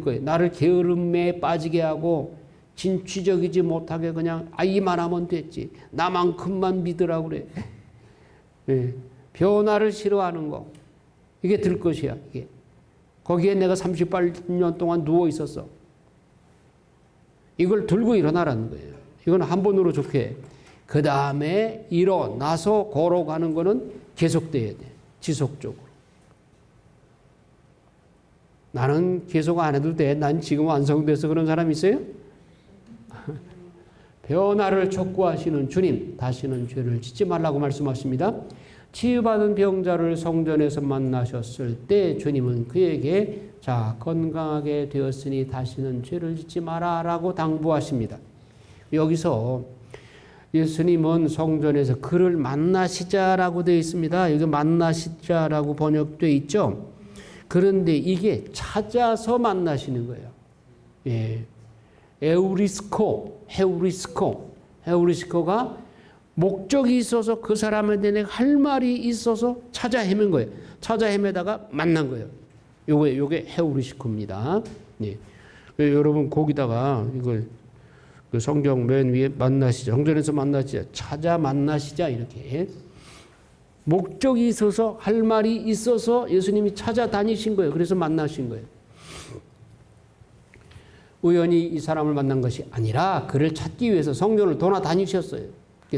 거예요. 나를 게으름에 빠지게 하고 진취적이지 못하게 그냥 이만 하면 됐지. 나만큼만 믿으라고 그래. 예. 변화를 싫어하는 거. 이게 들 것이야. 이게. 거기에 내가 38년 동안 누워 있었어. 이걸 들고 일어나라는 거예요. 이건 한 번으로 좋게. 그 다음에 일어나서 걸어가는 거는 계속돼야 돼. 지속적으로. 나는 계속 안 해도 돼. 난 지금 완성돼서 그런 사람 있어요? 변화를 촉구하시는 주님, 다시는 죄를 짓지 말라고 말씀하십니다. 치유받은 병자를 성전에서 만나셨을 때 주님은 그에게 자, 건강하게 되었으니 다시는 죄를 짓지 마라 라고 당부하십니다. 여기서 예수님은 성전에서 그를 만나시자라고 되어 있습니다. 여기 만나시자라고 번역되어 있죠. 그런데 이게 찾아서 만나시는 거예요. 예. 에우리스코가 목적이 있어서 그 사람한테 내가 할 말이 있어서 찾아 헤맨 거예요. 찾아 헤매다가 만난 거예요. 요게 에우리스코입니다. 예. 여러분 거기다가 이걸 그 성경 맨 위에 만나시자, 성전에서 만나시자, 찾아 만나시자 이렇게 목적이 있어서 할 말이 있어서 예수님이 찾아다니신 거예요. 그래서 만나신 거예요. 우연히 이 사람을 만난 것이 아니라 그를 찾기 위해서 성전을 돌아다니셨어요.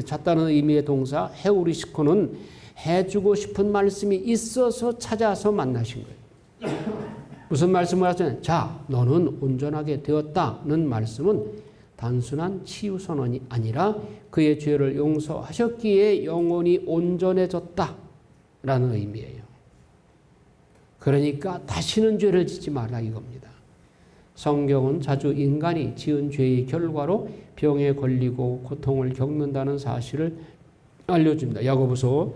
찾다는 의미의 동사 헤우리스코는 해주고 싶은 말씀이 있어서 찾아서 만나신 거예요. 무슨 말씀을 하시냐면 자, 너는 온전하게 되었다는 말씀은 단순한 치유 선언이 아니라 그의 죄를 용서하셨기에 영혼이 온전해졌다라는 의미예요. 그러니까 다시는 죄를 짓지 말라 이겁니다. 성경은 자주 인간이 지은 죄의 결과로 병에 걸리고 고통을 겪는다는 사실을 알려줍니다. 야고보서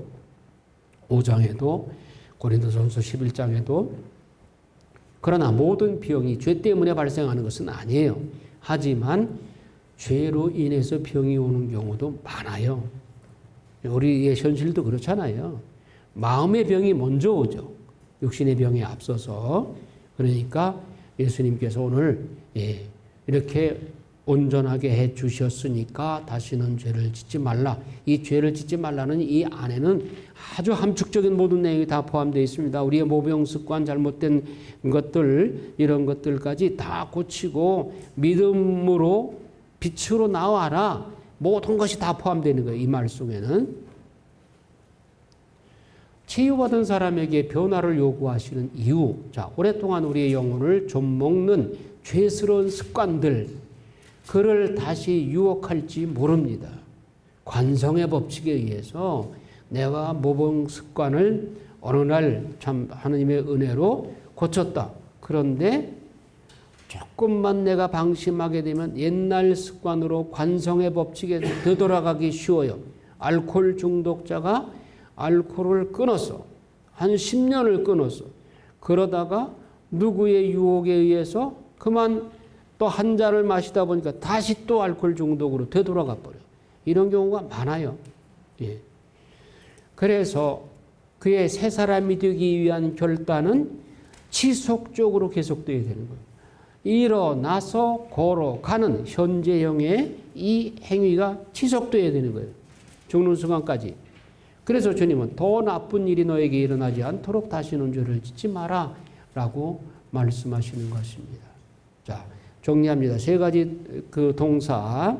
5장에도 고린도전서 11장에도 그러나 모든 병이 죄 때문에 발생하는 것은 아니에요. 하지만 죄로 인해서 병이 오는 경우도 많아요. 우리의 현실도 그렇잖아요. 마음의 병이 먼저 오죠. 육신의 병에 앞서서. 그러니까 예수님께서 오늘 이렇게 온전하게 해 주셨으니까 다시는 죄를 짓지 말라. 이 죄를 짓지 말라는 이 안에는 아주 함축적인 모든 내용이 다 포함되어 있습니다. 우리의 모병 습관, 잘못된 것들, 이런 것들까지 다 고치고 믿음으로 빛으로 나와라. 모든 것이 다 포함되는 거예요. 이 말 속에는. 치유받은 사람에게 변화를 요구하시는 이유. 자, 오랫동안 우리의 영혼을 좀먹는 죄스러운 습관들, 그를 다시 유혹할지 모릅니다. 관성의 법칙에 의해서 내가 모범 습관을 어느 날 참 하나님의 은혜로 고쳤다. 그런데 조금만 내가 방심하게 되면 옛날 습관으로 관성의 법칙에 되돌아가기 쉬워요. 알코올 중독자가 알코올을 끊었어. 한 10년을 끊었어. 그러다가 누구의 유혹에 의해서 그만 또 한 잔을 마시다 보니까 다시 또 알코올 중독으로 되돌아가 버려. 이런 경우가 많아요. 예. 그래서 그의 새 사람이 되기 위한 결단은 지속적으로 계속되어야 되는 거예요. 일어나서 걸어가는 현재형의 이 행위가 지속되어야 되는 거예요. 죽는 순간까지. 그래서 주님은 더 나쁜 일이 너에게 일어나지 않도록 다시는 죄를 짓지 마라 라고 말씀하시는 것입니다. 자, 정리합니다. 세 가지 그 동사.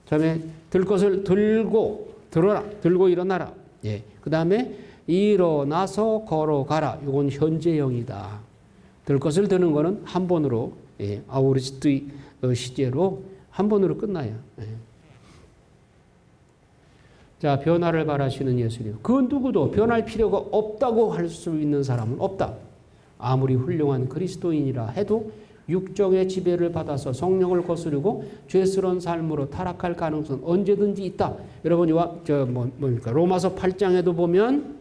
다음에 들 것을 들고 들어라. 들고 일어나라. 예. 그 다음에 일어나서 걸어가라. 이건 현재형이다. 들 것을 드는 거는 한 번으로, 예. 아우리스트 시제로 한 번으로 끝나요. 예. 자, 변화를 바라시는 예수님. 그 누구도 변할 필요가 없다고 할 수 있는 사람은 없다. 아무리 훌륭한 그리스도인이라 해도 육정의 지배를 받아서 성령을 거스르고 죄스러운 삶으로 타락할 가능성은 언제든지 있다. 여러분, 뭡니까? 로마서 8장에도 보면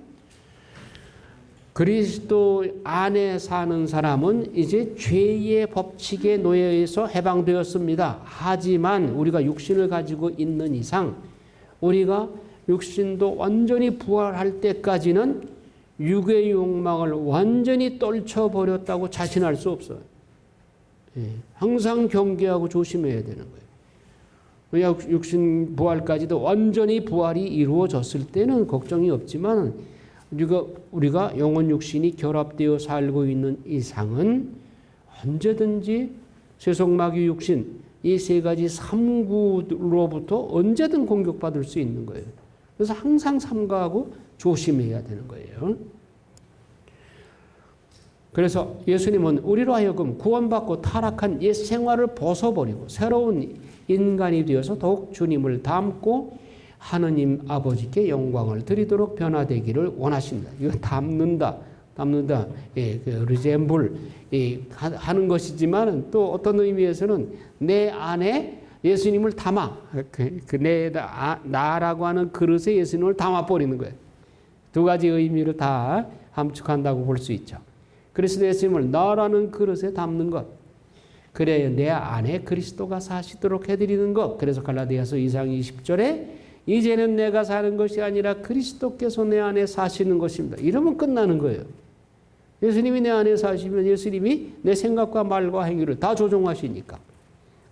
그리스도 안에 사는 사람은 이제 죄의 법칙의 노예에서 해방되었습니다. 하지만 우리가 육신을 가지고 있는 이상 우리가 육신도 완전히 부활할 때까지는 육의 욕망을 완전히 떨쳐버렸다고 자신할 수 없어요. 예, 항상 경계하고 조심해야 되는 거예요. 육신 부활까지도 완전히 부활이 이루어졌을 때는 걱정이 없지만 우리가 영혼 육신이 결합되어 살고 있는 이상은 언제든지 세속마귀 육신 이 세 가지 삼구로부터 언제든 공격받을 수 있는 거예요. 그래서 항상 삼가하고 조심해야 되는 거예요. 그래서 예수님은 우리로 하여금 구원받고 타락한 옛 생활을 벗어버리고 새로운 인간이 되어서 더욱 주님을 닮고 하느님 아버지께 영광을 드리도록 변화되기를 원하십니다. 이거 닮는다. 예, 그 리셈블 하는 것이지만 또 어떤 의미에서는 내 안에 예수님을 담아 나라고 하는 그릇에 예수님을 담아버리는 거예요. 두 가지 의미를 다 함축한다고 볼 수 있죠. 그리스도 예수님을 나라는 그릇에 담는 것. 그래야 내 안에 그리스도가 사시도록 해드리는 것. 그래서 갈라디아서 2장 20절에 이제는 내가 사는 것이 아니라 그리스도께서 내 안에 사시는 것입니다. 이러면 끝나는 거예요. 예수님이 내 안에 사시면 예수님이 내 생각과 말과 행위를 다 조종하시니까.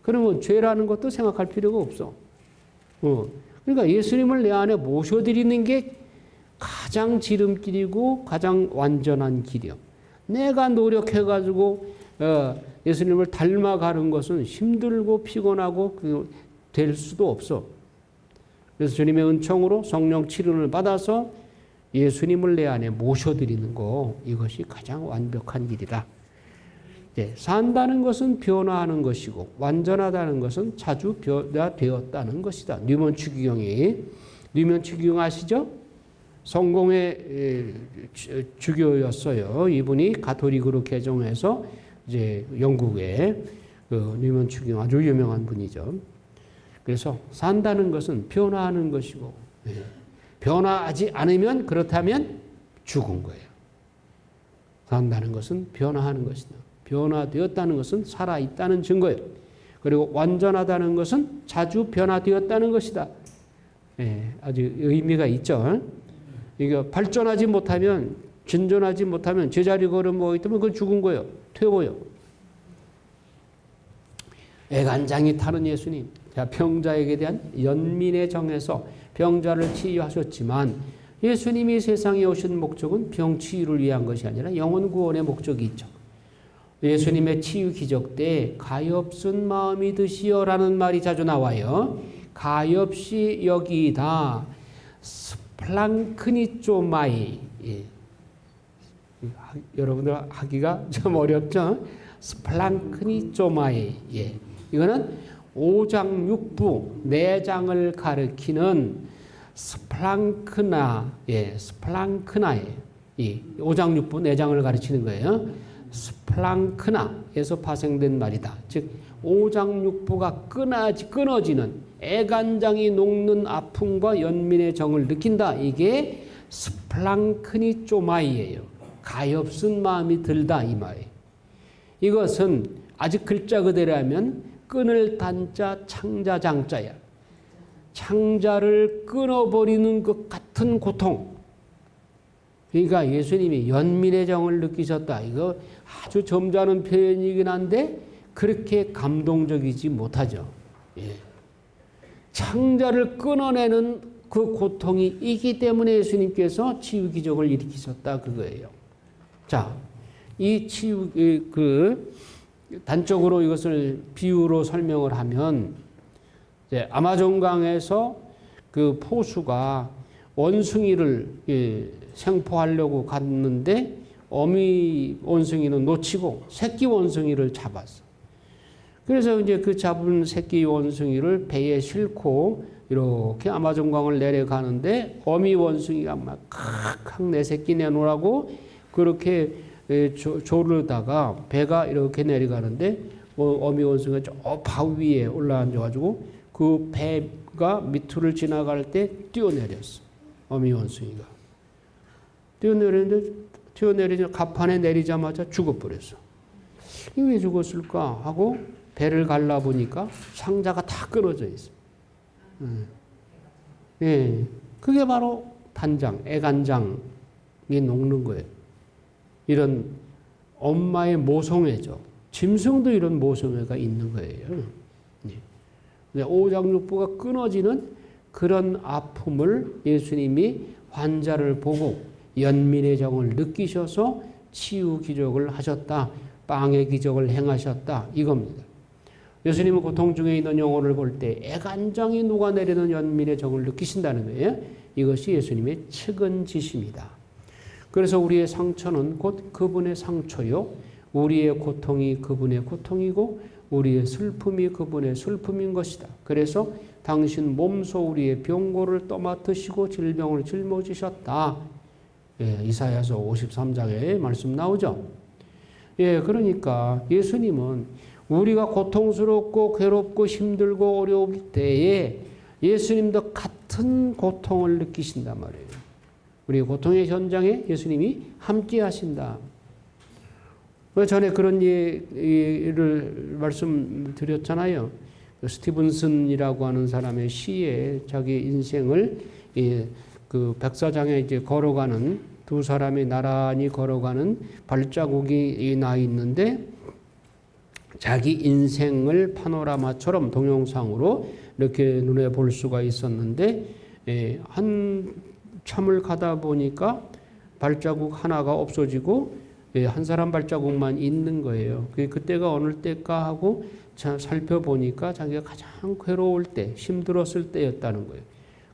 그러면 죄라는 것도 생각할 필요가 없어. 그러니까 예수님을 내 안에 모셔드리는 게 가장 지름길이고 가장 완전한 길이요. 내가 노력해가지고 예수님을 닮아가는 것은 힘들고 피곤하고 될 수도 없어. 그래서 주님의 은총으로 성령 치료를 받아서 예수님을 내 안에 모셔드리는 거, 이것이 가장 완벽한 길이다. 예, 산다는 것은 변화하는 것이고 완전하다는 것은 자주 변화되었다는 것이다. 뉴먼 추기경 아시죠? 성공의 주교였어요. 이분이 가톨릭으로 개종해서 이제 영국의 뉴먼 추기경 아주 유명한 분이죠. 그래서 산다는 것은 변화하는 것이고, 예, 변화하지 않으면 그렇다면 죽은 거예요. 산다는 것은 변화하는 것이다. 변화되었다는 것은 살아있다는 증거예요. 그리고 완전하다는 것은 자주 변화되었다는 것이다. 예, 아주 의미가 있죠. 이거 발전하지 못하면, 진전하지 못하면, 제자리 걸음보고 있다면 그건 죽은 거예요. 퇴보요. 애간장이 타는 예수님. 자, 병자에게 대한 연민의 정에서 병자를 치유하셨지만 예수님이 세상에 오신 목적은 병 치유를 위한 것이 아니라 영혼 구원의 목적이 있죠. 예수님의 치유 기적 때 가엾은 마음이 드시어라는 말이 자주 나와요. 가엾이 여기다 스플랑크니쪼마이. 예. 여러분들 하기가 좀 어렵죠? 스플랑크니쪼마이. 예. 이거는 오장육부 내장을 가리키는 스플랑크나, 예, 스플랑크나예요. 이 오장육부 내장을 가르치는 거예요. 스플랑크나에서 파생된 말이다. 즉 오장육부가 끊어지는 애간장이 녹는 아픔과 연민의 정을 느낀다. 이게 스플랑크니쪼마이예요. 가엾은 마음이 들다 이 말이에요. 이것은 아직 글자 그대로 하면 끊을 단자 창자 장자야. 창자를 끊어버리는 것 같은 고통. 그러니까 예수님이 연민의 정을 느끼셨다. 이거 아주 점잖은 표현이긴 한데 그렇게 감동적이지 못하죠. 예. 창자를 끊어내는 그 고통이 있기 때문에 예수님께서 치유 기적을 일으키셨다 그거예요. 자, 이 치유 단적으로 이것을 비유로 설명을 하면 이제 아마존강에서 그 포수가 원숭이를 생포하려고 갔는데 어미 원숭이는 놓치고 새끼 원숭이를 잡았어. 그래서 이제 그 잡은 새끼 원숭이를 배에 싣고 이렇게 아마존강을 내려가는데 어미 원숭이가 막 칵칵 내 새끼 내놓으라고 그렇게 조르다가 배가 이렇게 내려가는데 어미 원숭이가 저 바위 위에 올라앉아가지고 그 배가 밑을 지나갈 때 뛰어내렸어. 어미 원숭이가. 뛰어내리자 갑판에 내리자마자 죽어버렸어. 이게 왜 죽었을까 하고 배를 갈라보니까 상자가 다 끊어져 있어. 예, 그게 바로 단장, 애간장 녹는 거예요. 이런 엄마의 모성애죠. 짐승도 이런 모성애가 있는 거예요. 오장육부가 끊어지는 그런 아픔을 예수님이 환자를 보고 연민의 정을 느끼셔서 치유 기적을 하셨다. 빵의 기적을 행하셨다. 이겁니다. 예수님은 고통 중에 있는 영혼을 볼 때 애간장이 녹아내리는 연민의 정을 느끼신다는 거예요. 이것이 예수님의 측은지심이다. 그래서 우리의 상처는 곧 그분의 상처요. 우리의 고통이 그분의 고통이고 우리의 슬픔이 그분의 슬픔인 것이다. 그래서 당신 몸소 우리의 병고를 떠맡으시고 질병을 짊어지셨다. 예, 이사야서 53장에 말씀 나오죠. 예, 그러니까 예수님은 우리가 고통스럽고 괴롭고 힘들고 어려울 때에 예수님도 같은 고통을 느끼신단 말이에요. 우리 고통의 현장에 예수님이 함께 하신다. 전에 그런 예를 말씀드렸잖아요. 스티븐슨이라고 하는 사람의 시에 자기 인생을 그 백사장에 이제 걸어가는 두 사람이 나란히 걸어가는 발자국이 나 있는데 자기 인생을 파노라마처럼 동영상으로 이렇게 눈에 볼 수가 있었는데 한참을 가다 보니까 발자국 하나가 없어지고 한 사람 발자국만 있는 거예요. 그때가 어느 때일까 하고 살펴보니까 자기가 가장 괴로울 때, 힘들었을 때였다는 거예요.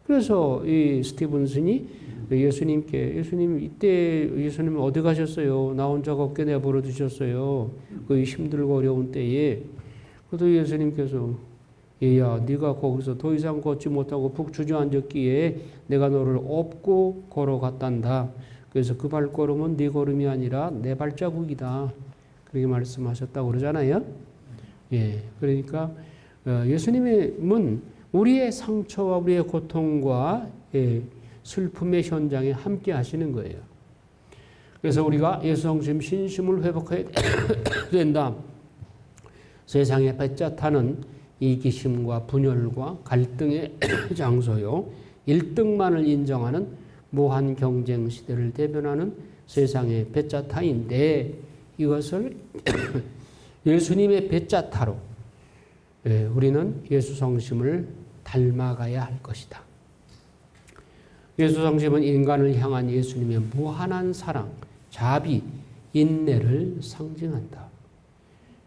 그래서 이 스티븐슨이 예수님께 예수님 어디 가셨어요? 나 혼자가 없게 내버려 두셨어요. 그 힘들고 어려운 때에. 그래도 예수님께서 얘야 네가 거기서 더 이상 걷지 못하고 푹 주저앉았기에 내가 너를 업고 걸어갔단다. 그래서 그 발걸음은 네 걸음이 아니라 내 발자국이다. 그렇게 말씀하셨다고 그러잖아요. 예, 그러니까 예수님은 우리의 상처와 우리의 고통과 슬픔의 현장에 함께 하시는 거예요. 그래서 우리가 예수성심 신심을 회복해야 된다. 세상에 뺏자타는 이기심과 분열과 갈등의 장소요. 1등만을 인정하는 무한 경쟁 시대를 대변하는 세상의 뱃자타인데 이것을 예수님의 뱃자타로 우리는 예수 성심을 닮아가야 할 것이다. 예수 성심은 인간을 향한 예수님의 무한한 사랑, 자비, 인내를 상징한다.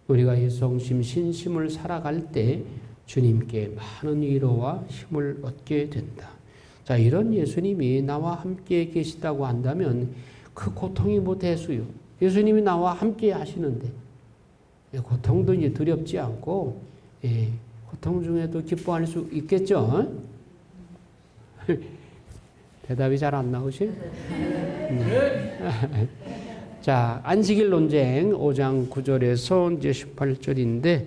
우리가 예수 성심 신심을 살아갈 때 주님께 많은 위로와 힘을 얻게 된다. 자, 이런 예수님이 나와 함께 계시다고 한다면 그 고통이 뭐 대수요. 예수님이 나와 함께 하시는데 고통도 이제 두렵지 않고 고통 중에도 기뻐할 수 있겠죠. 대답이 잘 안 나오시? 자, 안식일 논쟁 5장 9절에서 이제 18절인데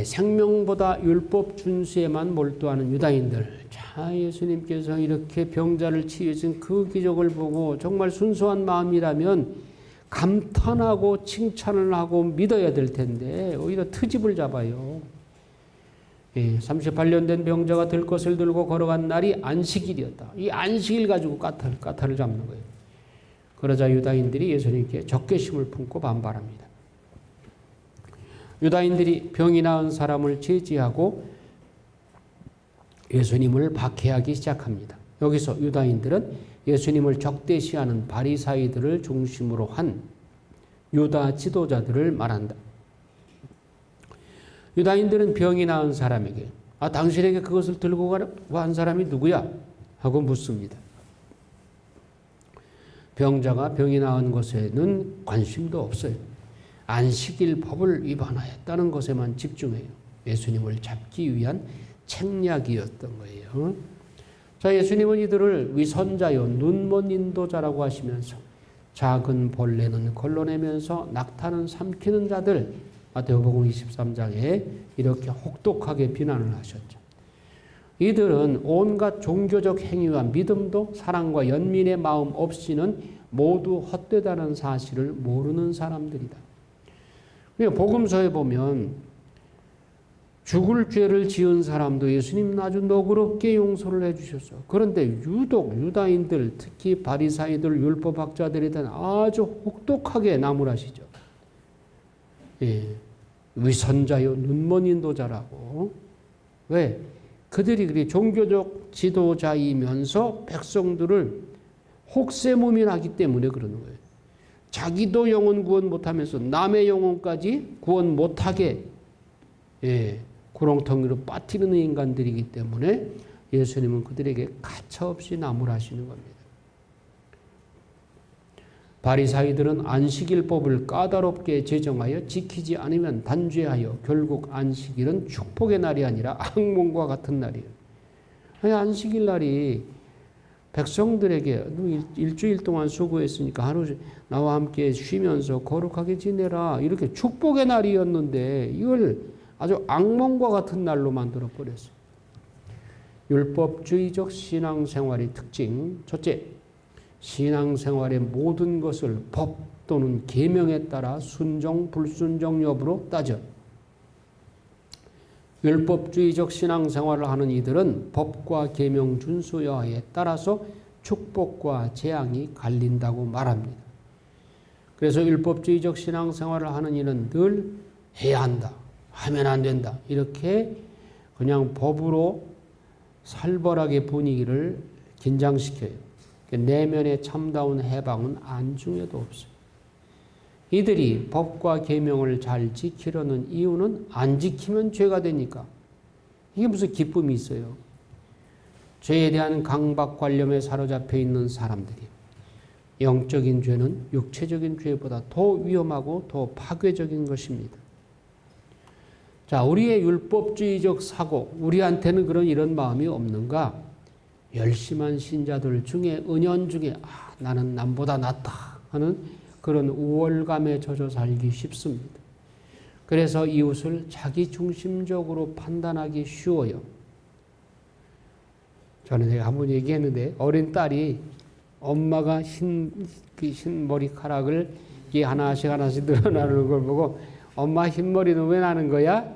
생명보다 율법 준수에만 몰두하는 유다인들. 자, 예수님께서 이렇게 병자를 치유하신 그 기적을 보고 정말 순수한 마음이라면 감탄하고 칭찬을 하고 믿어야 될 텐데 오히려 트집을 잡아요. 38년 된 병자가 들 것을 들고 걸어간 날이 안식일이었다. 이 안식일 가지고 까탈을 잡는 거예요. 그러자 유다인들이 예수님께 적개심을 품고 반발합니다. 유다인들이 병이 나은 사람을 제지하고 예수님을 박해하기 시작합니다. 여기서 유다인들은 예수님을 적대시하는 바리사이들을 중심으로 한 유다 지도자들을 말한다. 유다인들은 병이 나은 사람에게 당신에게 그것을 들고 가라고 한 사람이 누구야? 하고 묻습니다. 병자가 병이 나은 것에는 관심도 없어요. 안식일 법을 위반하였다는 것에만 집중해요. 예수님을 잡기 위한 책략이었던 거예요. 자, 예수님은 이들을 위선자요 눈먼 인도자라고 하시면서 작은 벌레는 걸러내면서 낙타는 삼키는 자들 마태복음 23장에 이렇게 혹독하게 비난을 하셨죠. 이들은 온갖 종교적 행위와 믿음도 사랑과 연민의 마음 없이는 모두 헛되다는 사실을 모르는 사람들이다. 복음서에 보면 죽을 죄를 지은 사람도 예수님은 아주 너그럽게 용서를 해주셨어. 그런데 유독 유다인들, 특히 바리사이들, 율법학자들에 대한 아주 혹독하게 나무라시죠. 예, 위선자요 눈먼 인도자라고. 왜? 그들이 그리 종교적 지도자이면서 백성들을 혹세무민하기 때문에 그러는 거예요. 자기도 영혼 구원 못하면서 남의 영혼까지 구원 못하게 구렁텅이로 빠뜨리는 인간들이기 때문에 예수님은 그들에게 가차없이 나무라시는 겁니다. 바리사이들은 안식일법을 까다롭게 제정하여 지키지 않으면 단죄하여 결국 안식일은 축복의 날이 아니라 악몽과 같은 날이에요. 안식일 날이 백성들에게 일주일 동안 수고했으니까 하루 나와 함께 쉬면서 거룩하게 지내라 이렇게 축복의 날이었는데 이걸 아주 악몽과 같은 날로 만들어 버렸어요. 율법주의적 신앙생활의 특징 첫째, 신앙생활의 모든 것을 법 또는 계명에 따라 순종, 불순종 여부로 따져. 율법주의적 신앙생활을 하는 이들은 법과 계명 준수 여하에 따라서 축복과 재앙이 갈린다고 말합니다. 그래서 율법주의적 신앙생활을 하는 이는 늘 해야 한다, 하면 안 된다 이렇게 그냥 법으로 살벌하게 분위기를 긴장시켜요. 내면의 참다운 해방은 안중에도 없어요. 이들이 법과 계명을 잘 지키려는 이유는 안 지키면 죄가 되니까. 이게 무슨 기쁨이 있어요. 죄에 대한 강박관념에 사로잡혀 있는 사람들이 영적인 죄는 육체적인 죄보다 더 위험하고 더 파괴적인 것입니다. 자, 우리의 율법주의적 사고, 우리한테는 이런 마음이 없는가? 열심한 신자들 중에 은연중에 나는 남보다 낫다 하는 그런 우월감에 젖어 살기 쉽습니다. 그래서 이웃을 자기 중심적으로 판단하기 쉬워요. 저는 제가 한번 얘기했는데 어린 딸이 엄마가 흰 머리카락을 하나씩 늘어나는 걸 보고 엄마 흰머리는 왜 나는 거야?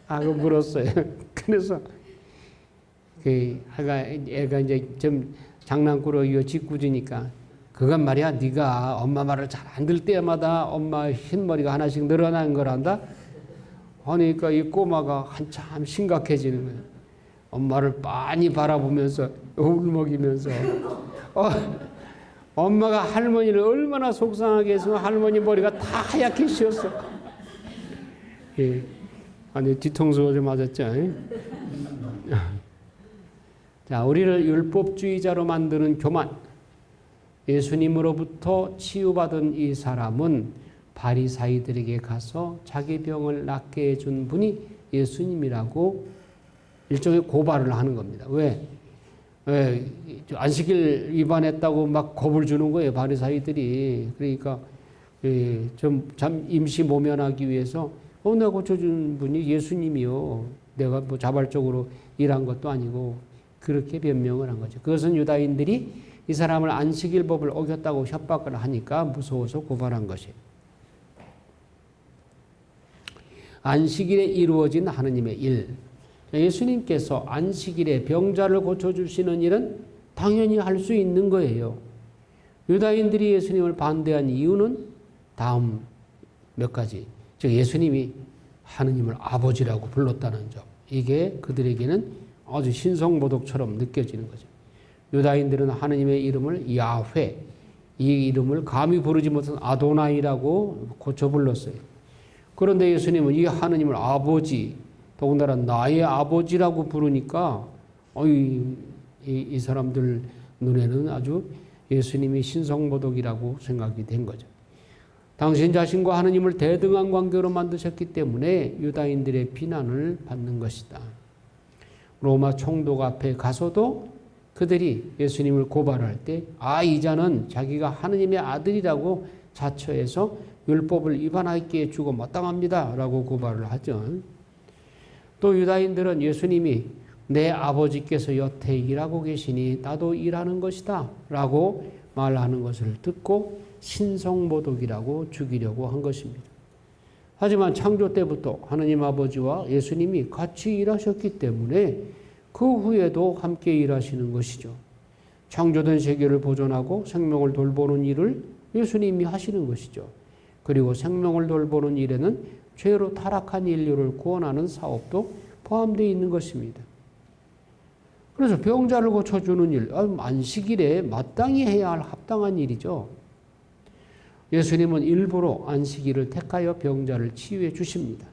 하고 물었어요. 그래서 애가 이제 좀 장난꾸러기요 짓궂으니까 그건 말이야 네가 엄마 말을 잘 안 들 때마다 엄마 흰머리가 하나씩 늘어나는 거란다. 하니까 이 꼬마가 한참 심각해지는 거예요. 엄마를 빤히 바라보면서 울먹이면서 엄마가 할머니를 얼마나 속상하게 했으면 할머니 머리가 다 하얗게 씌었어. 예. 아니 뒤통수가 좀 맞았죠. 자, 우리를 율법주의자로 만드는 교만. 예수님으로부터 치유받은 이 사람은 바리사이들에게 가서 자기 병을 낫게 해준 분이 예수님이라고 일종의 고발을 하는 겁니다. 왜 안식일 위반했다고 막 겁을 주는 거예요, 바리사이들이. 그러니까 좀 임시 모면하기 위해서 내가 고쳐준 분이 예수님이요. 내가 뭐 자발적으로 일한 것도 아니고 그렇게 변명을 한 거죠. 그것은 유다인들이 이 사람을 안식일법을 어겼다고 협박을 하니까 무서워서 고발한 것이에요. 안식일에 이루어진 하느님의 일. 예수님께서 안식일에 병자를 고쳐주시는 일은 당연히 할 수 있는 거예요. 유다인들이 예수님을 반대한 이유는 다음 몇 가지. 즉 예수님이 하느님을 아버지라고 불렀다는 점. 이게 그들에게는 아주 신성모독처럼 느껴지는 거죠. 유다인들은 하느님의 이름을 야훼, 이 이름을 감히 부르지 못한 아도나이라고 고쳐 불렀어요. 그런데 예수님은 이 하느님을 아버지, 더군다나 나의 아버지라고 부르니까 이 사람들 눈에는 아주 예수님이 신성모독이라고 생각이 된 거죠. 당신 자신과 하느님을 대등한 관계로 만드셨기 때문에 유다인들의 비난을 받는 것이다. 로마 총독 앞에 가서도 그들이 예수님을 고발할 때 이 자는 자기가 하느님의 아들이라고 자처해서 율법을 위반하기에 주고 마땅합니다 라고 고발을 하죠. 또 유다인들은 예수님이 내 아버지께서 여태 일하고 계시니 나도 일하는 것이다 라고 말하는 것을 듣고 신성모독이라고 죽이려고 한 것입니다. 하지만 창조 때부터 하나님 아버지와 예수님이 같이 일하셨기 때문에 그 후에도 함께 일하시는 것이죠. 창조된 세계를 보존하고 생명을 돌보는 일을 예수님이 하시는 것이죠. 그리고 생명을 돌보는 일에는 죄로 타락한 인류를 구원하는 사업도 포함되어 있는 것입니다. 그래서 병자를 고쳐주는 일, 안식일에 마땅히 해야 할 합당한 일이죠. 예수님은 일부러 안식일을 택하여 병자를 치유해 주십니다.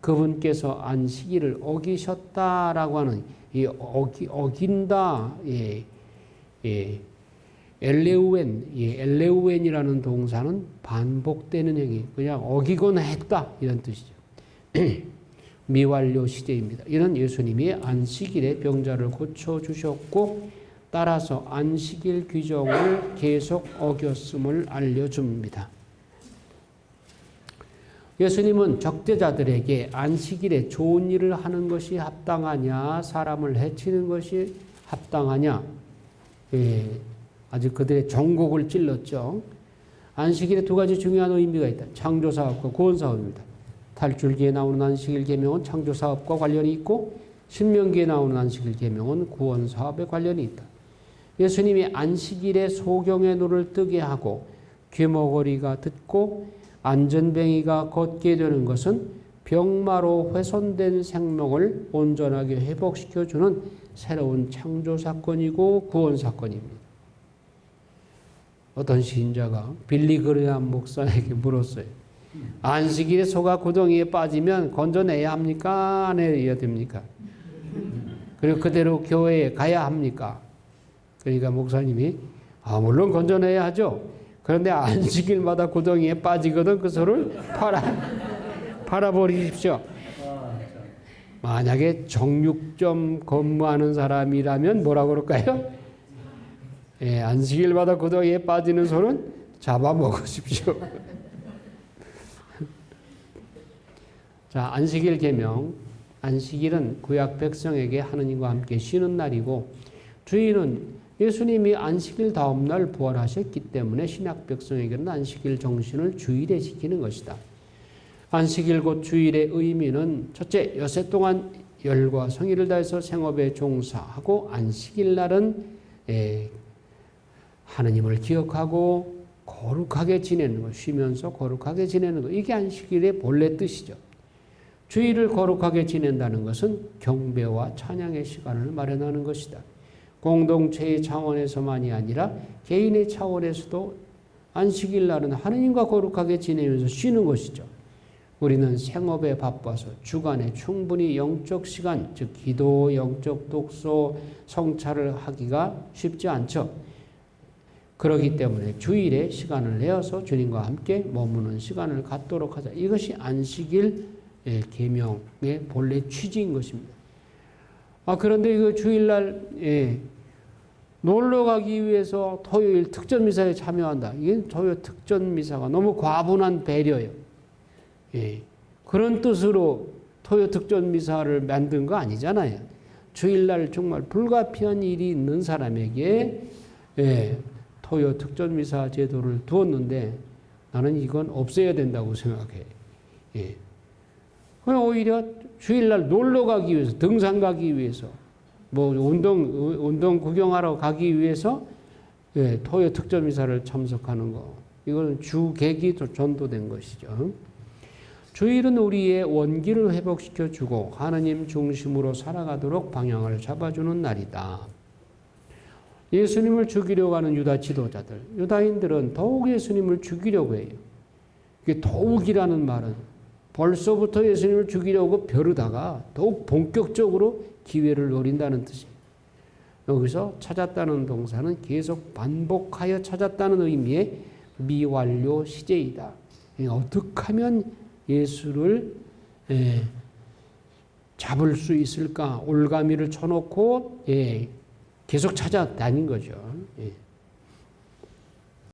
그분께서 안식일을 어기셨다라고 하는 이 어긴다, 엘레우엔이라는 동사는 반복되는 행위, 그냥 어기거나 했다 이런 뜻이죠. 미완료 시제입니다. 이는 예수님이 안식일에 병자를 고쳐주셨고 따라서 안식일 규정을 계속 어겼음을 알려줍니다. 예수님은 적대자들에게 안식일에 좋은 일을 하는 것이 합당하냐, 사람을 해치는 것이 합당하냐, 아주 그들의 정곡을 찔렀죠. 안식일에 두 가지 중요한 의미가 있다. 창조사업과 구원사업입니다. 탈출기에 나오는 안식일 계명은 창조사업과 관련이 있고 신명기에 나오는 안식일 계명은 구원사업에 관련이 있다. 예수님이 안식일에 소경의 눈을 뜨게 하고 귀머거리가 듣고 안전뱅이가 걷게 되는 것은 병마로 훼손된 생명을 온전하게 회복시켜주는 새로운 창조사건이고 구원사건입니다. 어떤 시인자가 빌리 그레함 목사에게 물었어요. 안식일에 소가 구덩이에 빠지면 건져내야 합니까? 안 해야 됩니까? 그리고 그대로 교회에 가야 합니까? 그러니까 목사님이 물론 건져내야 하죠. 그런데 안식일마다 구덩이에 빠지거든 그 소를 팔아버리십시오. 만약에 정육점 근무하는 사람이라면 뭐라고 그럴까요? 안식일마다 구덩이에 빠지는 소는 잡아먹으십시오. 자, 안식일 계명. 안식일은 구약 백성에게 하느님과 함께 쉬는 날이고 주일은 예수님이 안식일 다음 날 부활하셨기 때문에 신약 백성에게는 안식일 정신을 주일에 지키는 것이다. 안식일 곧 주일의 의미는 첫째, 여세 동안 열과 성의를 다해서 생업에 종사하고 안식일 날은 하느님을 기억하고 거룩하게 지내는 것, 쉬면서 거룩하게 지내는 것, 이게 안식일의 본래 뜻이죠. 주일을 거룩하게 지낸다는 것은 경배와 찬양의 시간을 마련하는 것이다. 공동체의 차원에서만이 아니라 개인의 차원에서도 안식일 날은 하느님과 거룩하게 지내면서 쉬는 것이죠. 우리는 생업에 바빠서 주간에 충분히 영적 시간, 즉 기도, 영적 독서, 성찰을 하기가 쉽지 않죠. 그렇기 때문에 주일에 시간을 내어서 주님과 함께 머무는 시간을 갖도록 하자. 이것이 안식일 계명의 본래 취지인 것입니다. 그런데 이거 주일날 놀러 가기 위해서 토요일 특전 미사에 참여한다. 이게 토요일 특전 미사가 너무 과분한 배려예요. 그런 뜻으로 토요 특전 미사를 만든 거 아니잖아요. 주일날 정말 불가피한 일이 있는 사람에게 토요 특전 미사 제도를 두었는데 나는 이건 없애야 된다고 생각해. 오히려 주일날 놀러 가기 위해서, 등산 가기 위해서, 뭐 운동 구경하러 가기 위해서 토요 특전 미사를 참석하는 거, 이거는 주객이 전도된 것이죠. 주일은 우리의 원기를 회복시켜 주고 하나님 중심으로 살아가도록 방향을 잡아주는 날이다. 예수님을 죽이려고 하는 유다 지도자들, 유다인들은 더욱 예수님을 죽이려고 해요. 이게 더욱이라는 말은 벌써부터 예수님을 죽이려고 벼르다가 더욱 본격적으로 기회를 노린다는 뜻이에요. 여기서 찾았다는 동사는 계속 반복하여 찾았다는 의미의 미완료 시제이다. 어떻게 하면 예수를 잡을 수 있을까? 올가미를 쳐놓고 계속 찾아다닌 거죠.